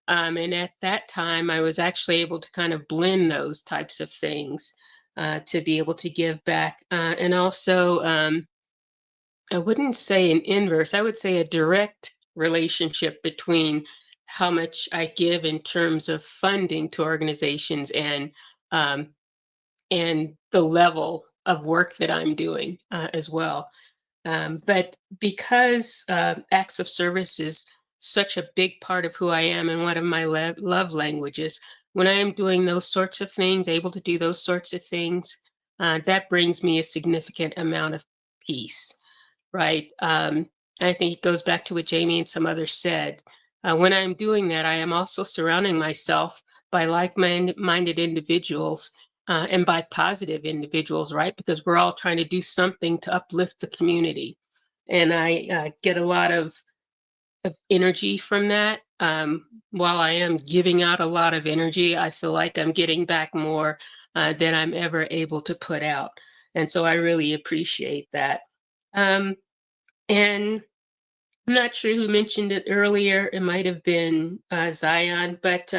K: And at that time, I was actually able to kind of blend those types of things to be able to give back. And also, I wouldn't say an inverse, I would say a direct relationship between how much I give in terms of funding to organizations um, and the level of work that I'm doing as well. But because acts of service is such a big part of who I am and one of my love languages, when I am doing those sorts of things, able to do those sorts of things, that brings me a significant amount of peace, right? I think it goes back to what Jamie and some others said. When I'm doing that, I am also surrounding myself by like-minded individuals and by positive individuals, right? Because we're all trying to do something to uplift the community. And I get a lot of energy from that. While I am giving out a lot of energy, I feel like I'm getting back more than I'm ever able to put out. And so I really appreciate that. Um, and I'm not sure who mentioned it earlier. It might have been Zion, but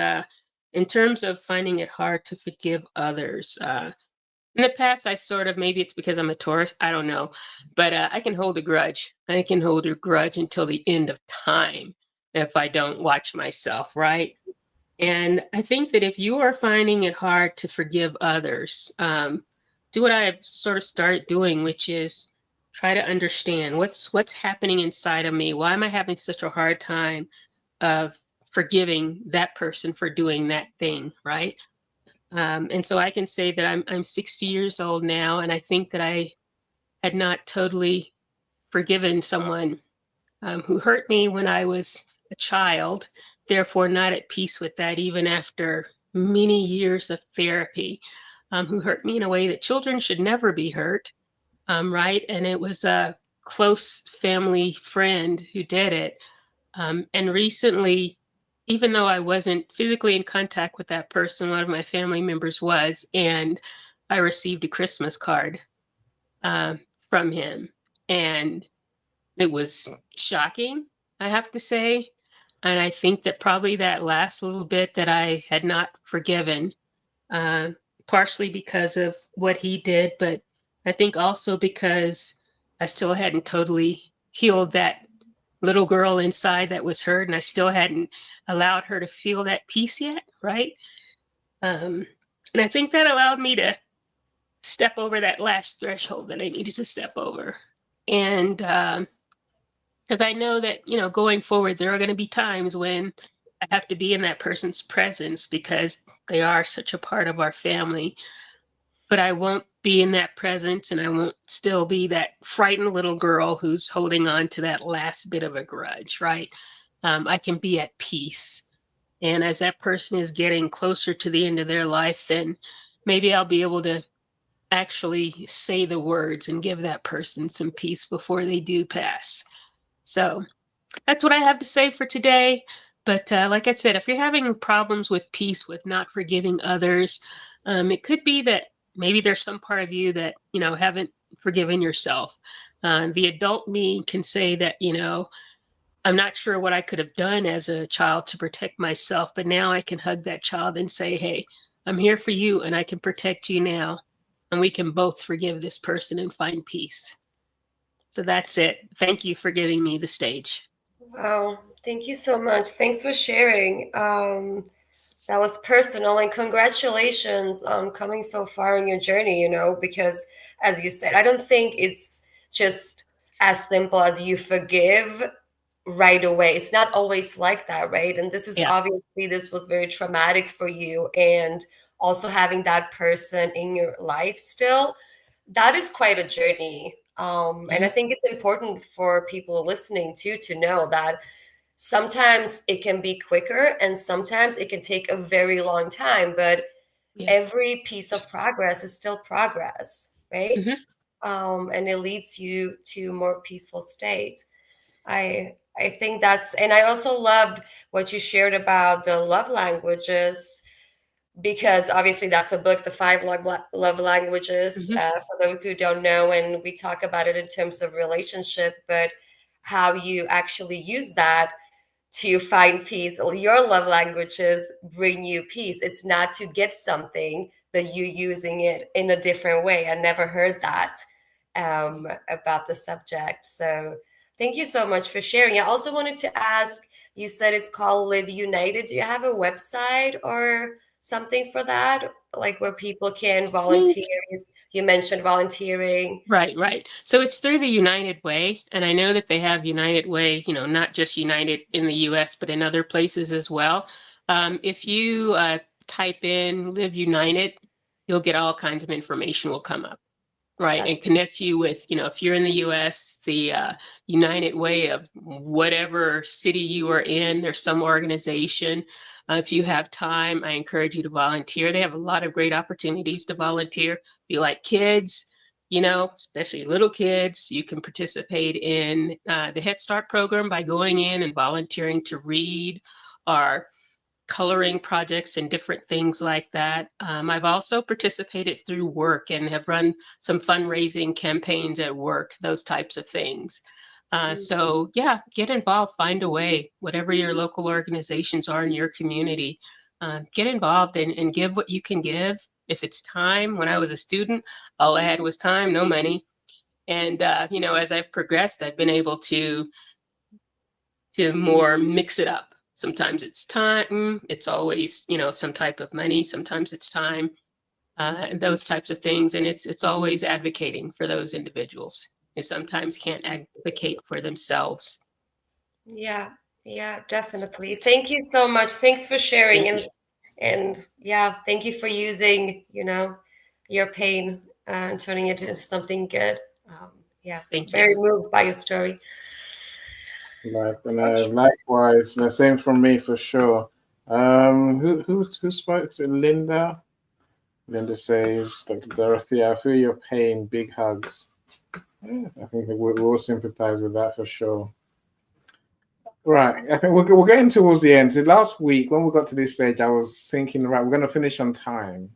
K: in terms of finding it hard to forgive others, in the past, I sort of, maybe it's because I'm a Taurus, I don't know, but I can hold a grudge. I can hold a grudge until the end of time if I don't watch myself, right? And I think that if you are finding it hard to forgive others, do what I have sort of started doing, which is try to understand what's happening inside of me. Why am I having such a hard time of forgiving that person for doing that thing, right? And so I can say that I'm 60 years old now, and I think that I had not totally forgiven someone who hurt me when I was a child, therefore not at peace with that, even after many years of therapy, who hurt me in a way that children should never be hurt. right? And it was a close family friend who did it. And recently, even though I wasn't physically in contact with that person, one of my family members was, and I received a Christmas card from him. And it was shocking, I have to say. And I think that probably that last little bit that I had not forgiven, uh, partially because of what he did, but I think also because I still hadn't totally healed that little girl inside that was hurt, and I still hadn't allowed her to feel that peace yet, right? And I think that allowed me to step over that last threshold that I needed to step over. And because I know that, going forward, there are going to be times when I have to be in that person's presence because they are such a part of our family. But I won't be in that presence, and I won't still be that frightened little girl who's holding on to that last bit of a grudge, right? I can be at peace. And as that person is getting closer to the end of their life, then maybe I'll be able to actually say the words and give that person some peace before they do pass. So that's what I have to say for today. But like I said, if you're having problems with peace, with not forgiving others, it could be that maybe there's some part of you that, haven't forgiven yourself. The adult me can say that, I'm not sure what I could have done as a child to protect myself, but now I can hug that child and say, hey, I'm here for you and I can protect you now. And we can both forgive this person and find peace. So that's it. Thank you for giving me the stage.
C: Wow, thank you so much. Thanks for sharing. That was personal, and congratulations on coming so far in your journey, because as you said, I don't think it's just as simple as you forgive right away. It's not always like that, right? And this is obviously, this was very traumatic for you, and also having that person in your life still, that is quite a journey. And I think it's important for people listening to know that sometimes it can be quicker and sometimes it can take a very long time, but every piece of progress is still progress, right? And it leads you to a more peaceful state. I think that's, and I also loved what you shared about the love languages, because obviously that's a book, The Five Love Languages, for those who don't know, and we talk about it in terms of relationship, but how you actually use that to find peace. Your love languages bring you peace. It's not to get something, but you using it in a different way. I never heard that about the subject. So thank you so much for sharing. I also wanted to ask, you said it's called Live United. Do you have a website or something for that? Like where people can volunteer? You mentioned volunteering.
K: Right. So it's through the United Way. And I know that they have United Way, not just United in the US, but in other places as well. If you type in Live United, you'll get all kinds of information will come up. Right. And connect you with, if you're in the US, the United Way of whatever city you are in, there's some organization. If you have time, I encourage you to volunteer. They have a lot of great opportunities to volunteer. If you like kids, especially little kids, you can participate in the Head Start program by going in and volunteering to read or coloring projects and different things like that. I've also participated through work and have run some fundraising campaigns at work, those types of things. So yeah, get involved, find a way, whatever your local organizations are in your community, get involved and give what you can give. If it's time, when I was a student, all I had was time, no money. And, as I've progressed, I've been able to more mix it up. Sometimes it's time, it's always, some type of money, sometimes it's time, and those types of things. And it's always advocating for those individuals who sometimes can't advocate for themselves.
C: Yeah, definitely. Thank you so much. Thanks for sharing. And yeah, thank you for using, your pain and turning it into something good. Very moved by your story.
F: Likewise, the same from me for sure. Who spoke to Linda? Linda says, Dr. Dorothy, I feel your pain. Big hugs. Yeah, I think that we'll all sympathize with that for sure. Right, I think we're getting towards the end. So last week, when we got to this stage, I was thinking, right, we're going to finish on time.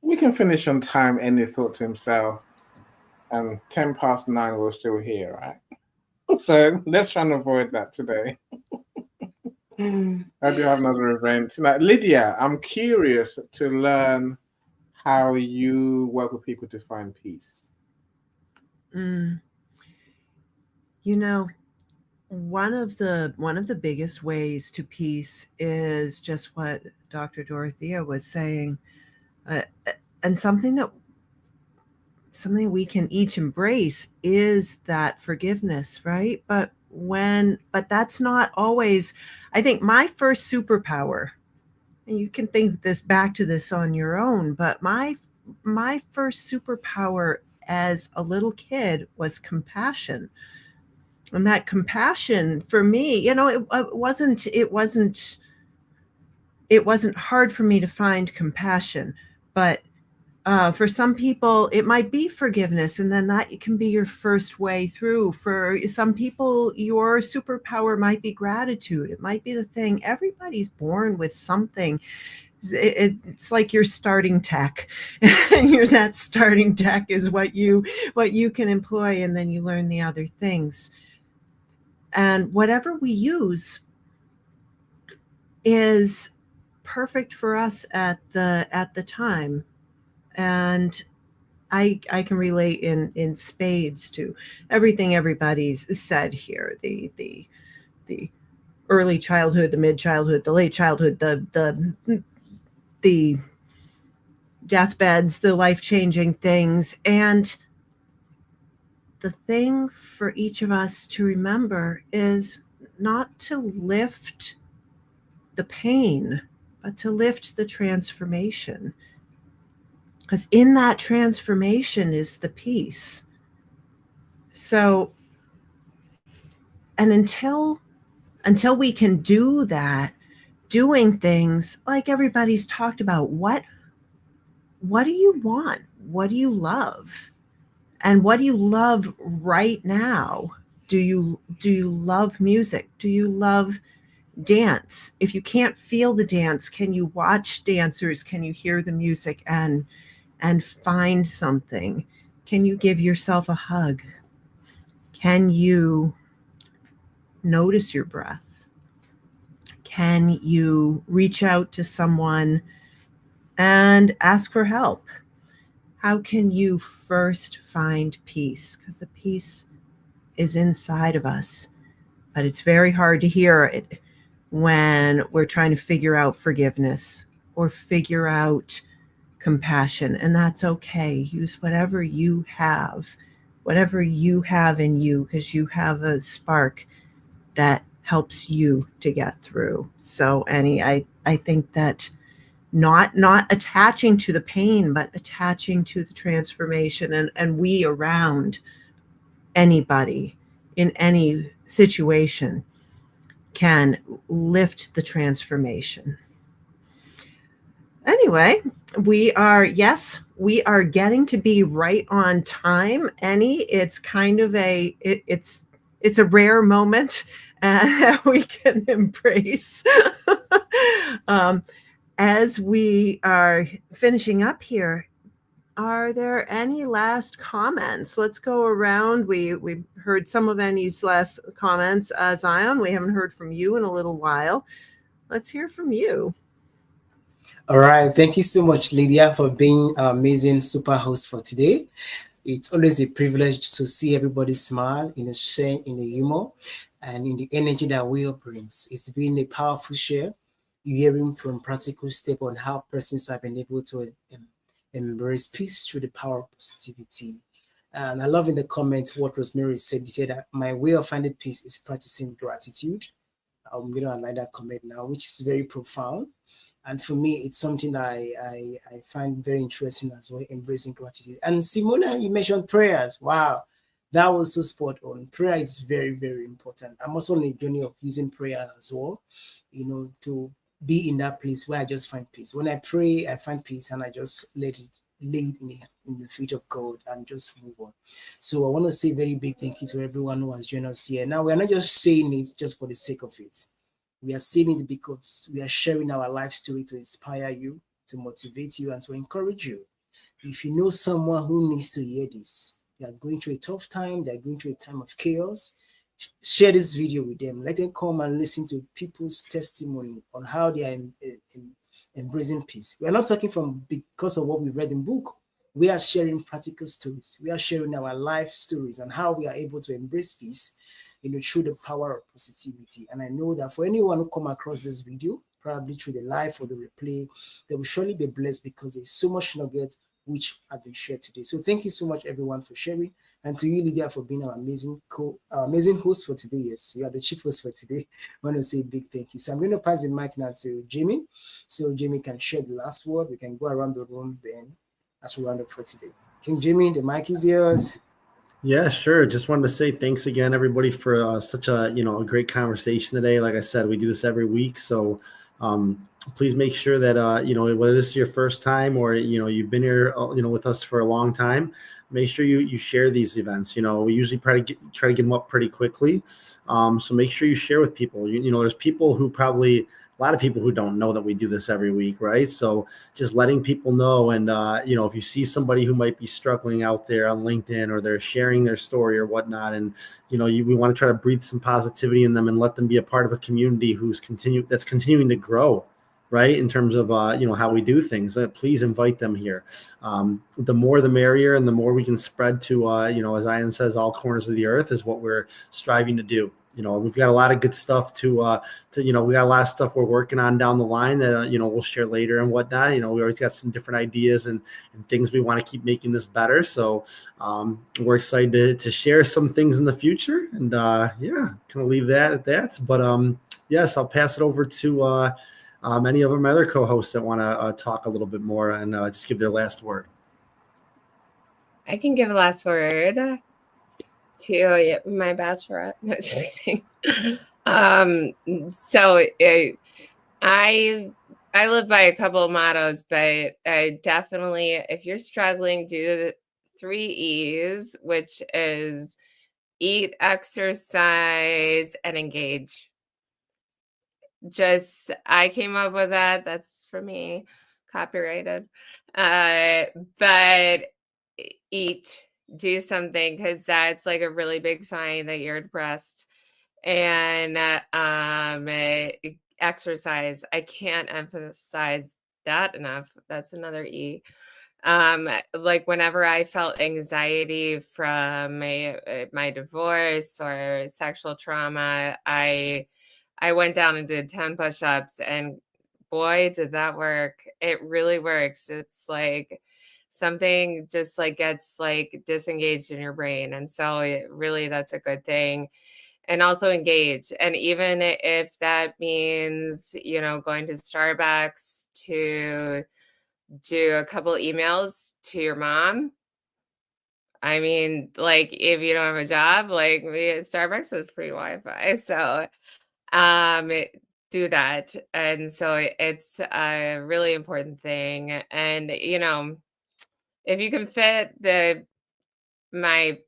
F: We can finish on time, Any thought to himself. And 10 past 9, we're still here, right? So let's try and avoid that today. I do have another event. Now, Lydia, I'm curious to learn how you work with people to find peace.
E: You know, one of the biggest ways to peace is just what Dr. Dorothea was saying, and something we can each embrace is that forgiveness, right? But that's not always. I think my first superpower, and you can think this back to this on your own, but my first superpower as a little kid was compassion. And that compassion for me, it wasn't hard for me to find compassion, but for some people, it might be forgiveness, and then that can be your first way through. For some people, your superpower might be gratitude. It might be the thing. Everybody's born with something. It's like your starting tech, and that starting tech is what you can employ, and then you learn the other things. And whatever we use is perfect for us at the time. And I can relate in spades to everything everybody's said here. The early childhood, the mid childhood, the late childhood, the deathbeds, the life-changing things. And the thing for each of us to remember is not to lift the pain, but to lift the transformation. Because in that transformation is the peace. So, and until we can do that, doing things like everybody's talked about, what do you want? What do you love? And what do you love right now? Do you love music? Do you love dance? If you can't feel the dance, can you watch dancers? Can you hear the music and find something? Can you give yourself a hug? Can you notice your breath? Can you reach out to someone and ask for help? How can you first find peace? Because the peace is inside of us, but it's very hard to hear it when we're trying to figure out forgiveness or figure out compassion. And that's okay. Use whatever you have in you, because you have a spark that helps you to get through. So Annie, I think that not attaching to the pain, but attaching to the transformation, and we around anybody in any situation can lift the transformation. Anyway, we are getting to be right on time, Annie. It's kind of it's a rare moment that we can embrace. As we are finishing up here, are there any last comments? Let's go around. We heard some of Annie's last comments. Zion, we haven't heard from you in a little while. Let's hear from you.
D: All right. Thank you so much, Lydia, for being an amazing super host for today. It's always a privilege to see everybody smile, share in the humor and in the energy that Will brings. It's been a powerful share. You're hearing from practical step on how persons have been able to embrace peace through the power of positivity. And I love in the comment what Rosemary said. She said that my way of finding peace is practicing gratitude. I like that comment now, which is very profound. And for me, it's something that I find very interesting as well, embracing gratitude. And Simona, you mentioned prayers. Wow, that was so spot on. Prayer is very, very important. I'm also on a journey of using prayer as well, to be in that place where I just find peace. When I pray, I find peace and I just let it laid in the feet of God and just move on. So I want to say very big thank you to everyone who has joined us here. Now, we are not just saying it just for the sake of it. We are saying it because we are sharing our life story to inspire you, to motivate you, and to encourage you. If you know someone who needs to hear this, they are going through a tough time, they are going through a time of chaos, share this video with them. Let them come and listen to people's testimony on how they are embracing peace. We are not talking from because of what we read in book. We are sharing practical stories. We are sharing our life stories and how we are able to embrace peace, through the power of positivity. And I know that for anyone who come across this video, probably through the live or the replay, they will surely be blessed because there's so much nugget which have been shared today. So thank you so much, everyone, for sharing. And to you, Lydia, for being our amazing host for today. Yes, you are the chief host for today. I want to say a big thank you. So I'm going to pass the mic now to Jamie. So Jamie can share the last word. We can go around the room then as we round up for today. King Jamie, the mic is yours.
B: Yeah, sure. Just wanted to say thanks again, everybody, for such a a great conversation today. Like I said, we do this every week, so please make sure that whether this is your first time or you've been here with us for a long time, make sure you share these events. We usually try to get them up pretty quickly, so make sure you share with people. There's people who probably a lot of people who don't know that we do this every week, right? So just letting people know, and if you see somebody who might be struggling out there on LinkedIn or they're sharing their story or whatnot, and we want to try to breathe some positivity in them and let them be a part of a community that's continuing to grow, right? In terms of how we do things, please invite them here. The more the merrier, and the more we can spread to as Ian says, all corners of the earth is what we're striving to do. We've got a lot of good stuff we got a lot of stuff we're working on down the line that we'll share later and whatnot. We always got some different ideas and things we want to keep making this better. So we're excited to share some things in the future, and kind of leave that at that. But yes, I'll pass it over to any of my other co-hosts that want to talk a little bit more and just give their last word.
I: I can give a last word to my bachelorette. No, just kidding. So I live by a couple of mottos, but definitely, if you're struggling, do the 3 E's, which is eat, exercise, and engage. I came up with that. That's for me, copyrighted. But eat, do something, because that's like a really big sign that you're depressed. And exercise. I can't emphasize that enough. That's another E. Like whenever I felt anxiety from my divorce or sexual trauma, I went down and did 10 push-ups, and boy, did that work. It really works. It's like something just like gets like disengaged in your brain. And so that's a good thing. And also engage. And even if that means, going to Starbucks to do a couple emails to your mom. I mean, like if you don't have a job, like Starbucks has free Wi-Fi. So do that. And so it's a really important thing. And if you can fit my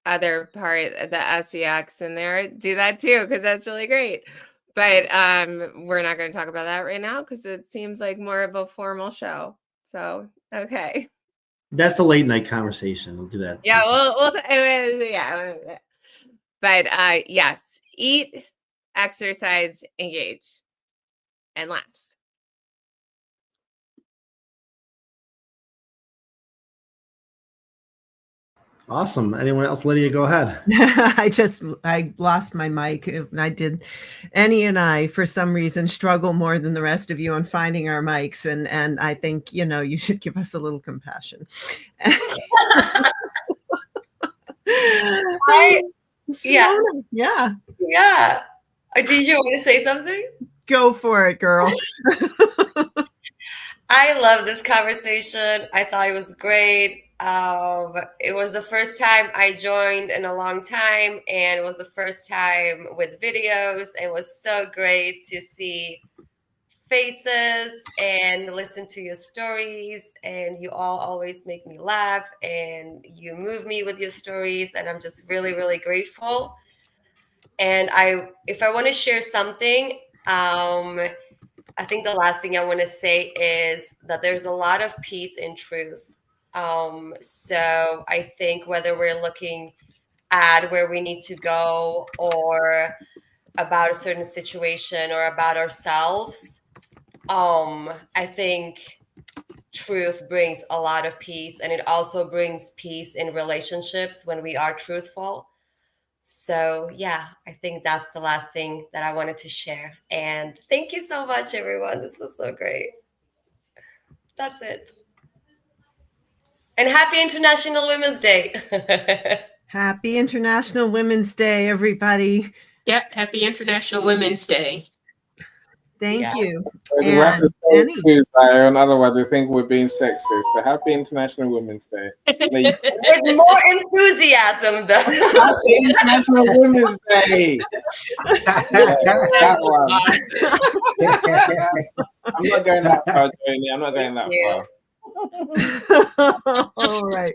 I: other part, the SEX in there, do that too, because that's really great. But we're not going to talk about that right now because it seems like more of a formal show. So okay.
B: That's the late night conversation. We'll do that.
I: Yeah, yeah. But yes, eat, exercise, engage, and laugh.
B: Awesome. Anyone else? Lydia, go ahead.
E: I lost my mic. I did. Annie and I, for some reason, struggle more than the rest of you on finding our mics. And I think, you should give us a little compassion.
C: Yeah.
E: Yeah.
C: Yeah. Did you want to say something?
E: Go for it, girl.
C: I love this conversation. I thought it was great. It was the first time I joined in a long time, and it was the first time with videos. It was so great to see faces and listen to your stories, and you all always make me laugh and you move me with your stories, and I'm just really, really grateful. And if I want to share something, I think the last thing I want to say is that there's a lot of peace in truth. So I think whether we're looking at where we need to go or about a certain situation or about ourselves, I think truth brings a lot of peace, and it also brings peace in relationships when we are truthful. So yeah, I think that's the last thing that I wanted to share. And thank you so much, everyone. This was so great. That's it. And happy International Women's Day.
E: Happy International Women's Day, everybody.
K: Yep, happy International Women's Day.
E: Thank you.
F: We have to say
E: Annie.
F: too, Zion, otherwise they think we're being sexist. So happy International Women's Day.
C: With more enthusiasm, though.
F: Happy International Women's Day. That one. I'm not going that far, Janie. I'm not going that far.
E: All right.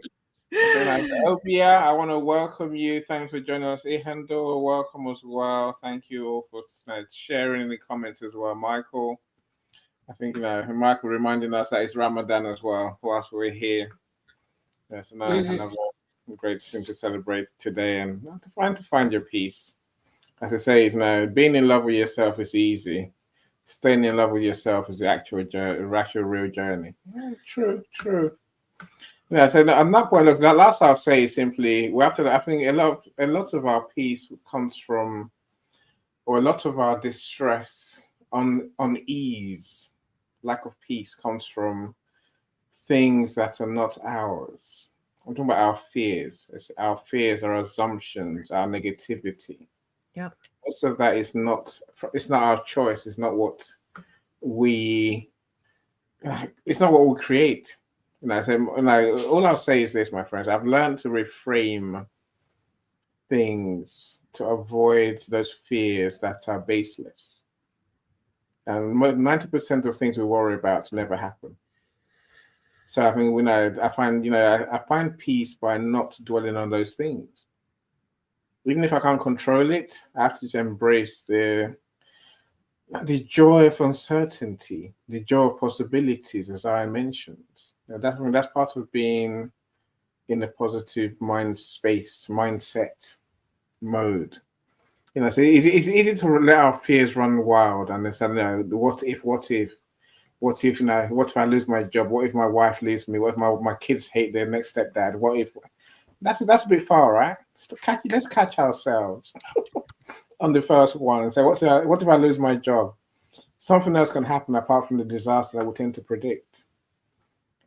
F: Opia, I want to welcome you. Thanks for joining us. Ihandor, welcome as well. Thank you all for sharing in the comments as well. Michael, I think, Michael reminding us that it's Ramadan as well whilst we're here. That's another great thing to celebrate today, and to find your peace. As I say, being in love with yourself is easy. Staying in love with yourself is the actual real journey. Yeah, true. Yeah, so at that point, look, the last I'll say is simply we have to. I think a lot of our peace comes from, or a lot of our distress, unease, lack of peace comes from things that are not ours. I'm talking about our fears. Our fears, our assumptions, our negativity.
E: Yep.
F: Most of that is not. It's not our choice. It's not what we. It's not what we create. All I'll say is this, my friends. I've learned to reframe things to avoid those fears that are baseless. And 90% of things we worry about never happen. So I think I find peace by not dwelling on those things. Even if I can't control it, I have to just embrace the joy of uncertainty, the joy of possibilities, as I mentioned. That's part of being in a positive mindset mode. So it's easy to let our fears run wild and then say, what if I lose my job? What if my wife leaves me? What if my kids hate their next stepdad? What if that's a bit far, right? Let's catch ourselves on the first one and say, what if I lose my job? Something else can happen apart from the disaster that we tend to predict,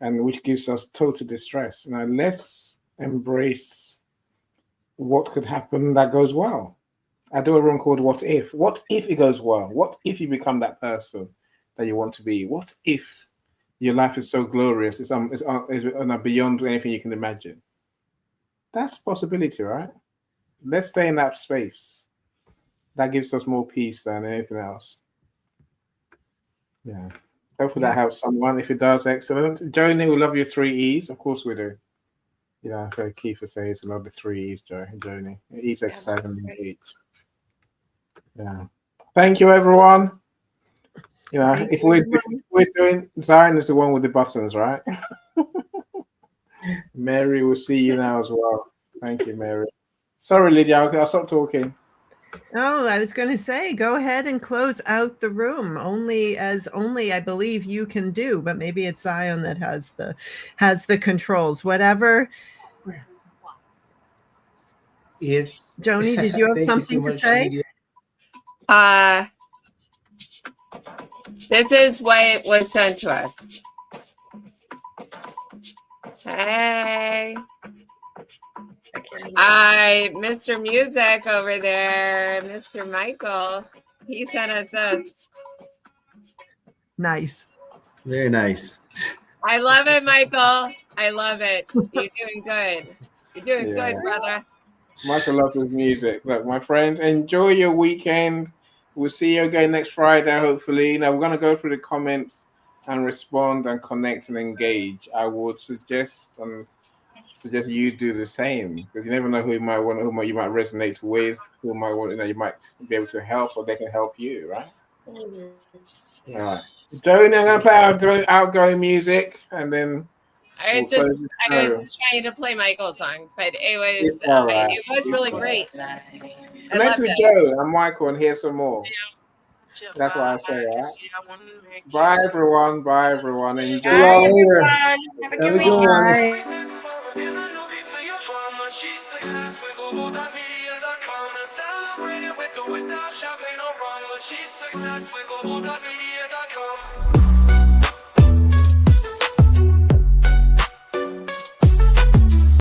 F: and which gives us total distress. Now, let's embrace what could happen that goes well. I do a room called What If? What if it goes well? What if you become that person that you want to be? What if your life is so glorious, it's beyond anything you can imagine? That's a possibility, right? Let's stay in that space. That gives us more peace than anything else. Yeah. Hopefully that helps someone. If it does, excellent. Joni, we love your 3 E's. Of course we do. Yeah, so Kiefer says we love the 3 E's, Joni. Eat, exercise, and engage. Yeah. Thank you, everyone. If we're doing, Zion is the one with the buttons, right? Mary, we'll see you now as well. Thank you, Mary. Sorry, Lydia, I'll stop talking.
E: Oh, I was going to say, go ahead and close out the room. Only I believe you can do, but maybe it's Zion that has the controls. Whatever.
D: It's
E: Joni, did you have
D: thank
E: something
D: you so
E: to
D: much,
E: say?
D: Lydia.
I: This is what was sent to us. Hey. Mr. Music over there, Mr. Michael, he sent us this.
E: Nice.
B: Very nice.
I: I love it, Michael. I love it. You're doing good. You're doing good, brother.
F: Michael loves his music. Look, my friends, enjoy your weekend. We'll see you again next Friday, hopefully. Now we're gonna go through the comments and respond and connect and engage. I would suggest you do the same because you never know who you might want, who you might resonate with, who might want, you might be able to help, or they can help you, right?
D: Yeah.
F: All right. Joey, I'm gonna play outgoing music, and then
I: I
F: we'll close the
I: I
F: show.
I: was trying to play Michael's song, but
F: It's all right.
I: it was really great. I
F: Connect
I: loved
F: with
I: it.
F: Joe and Michael and hear some more. That's what I say, right? Bye everyone. Bye everyone.
B: See y'all
C: Bye,
F: Enjoy.
B: later.
C: everyone. Have a
B: Have
C: good
B: a good
C: weekend.
B: one.
E: Bye.
A: Celebrate it with or without champagne or rum, but she's success with global.media.com.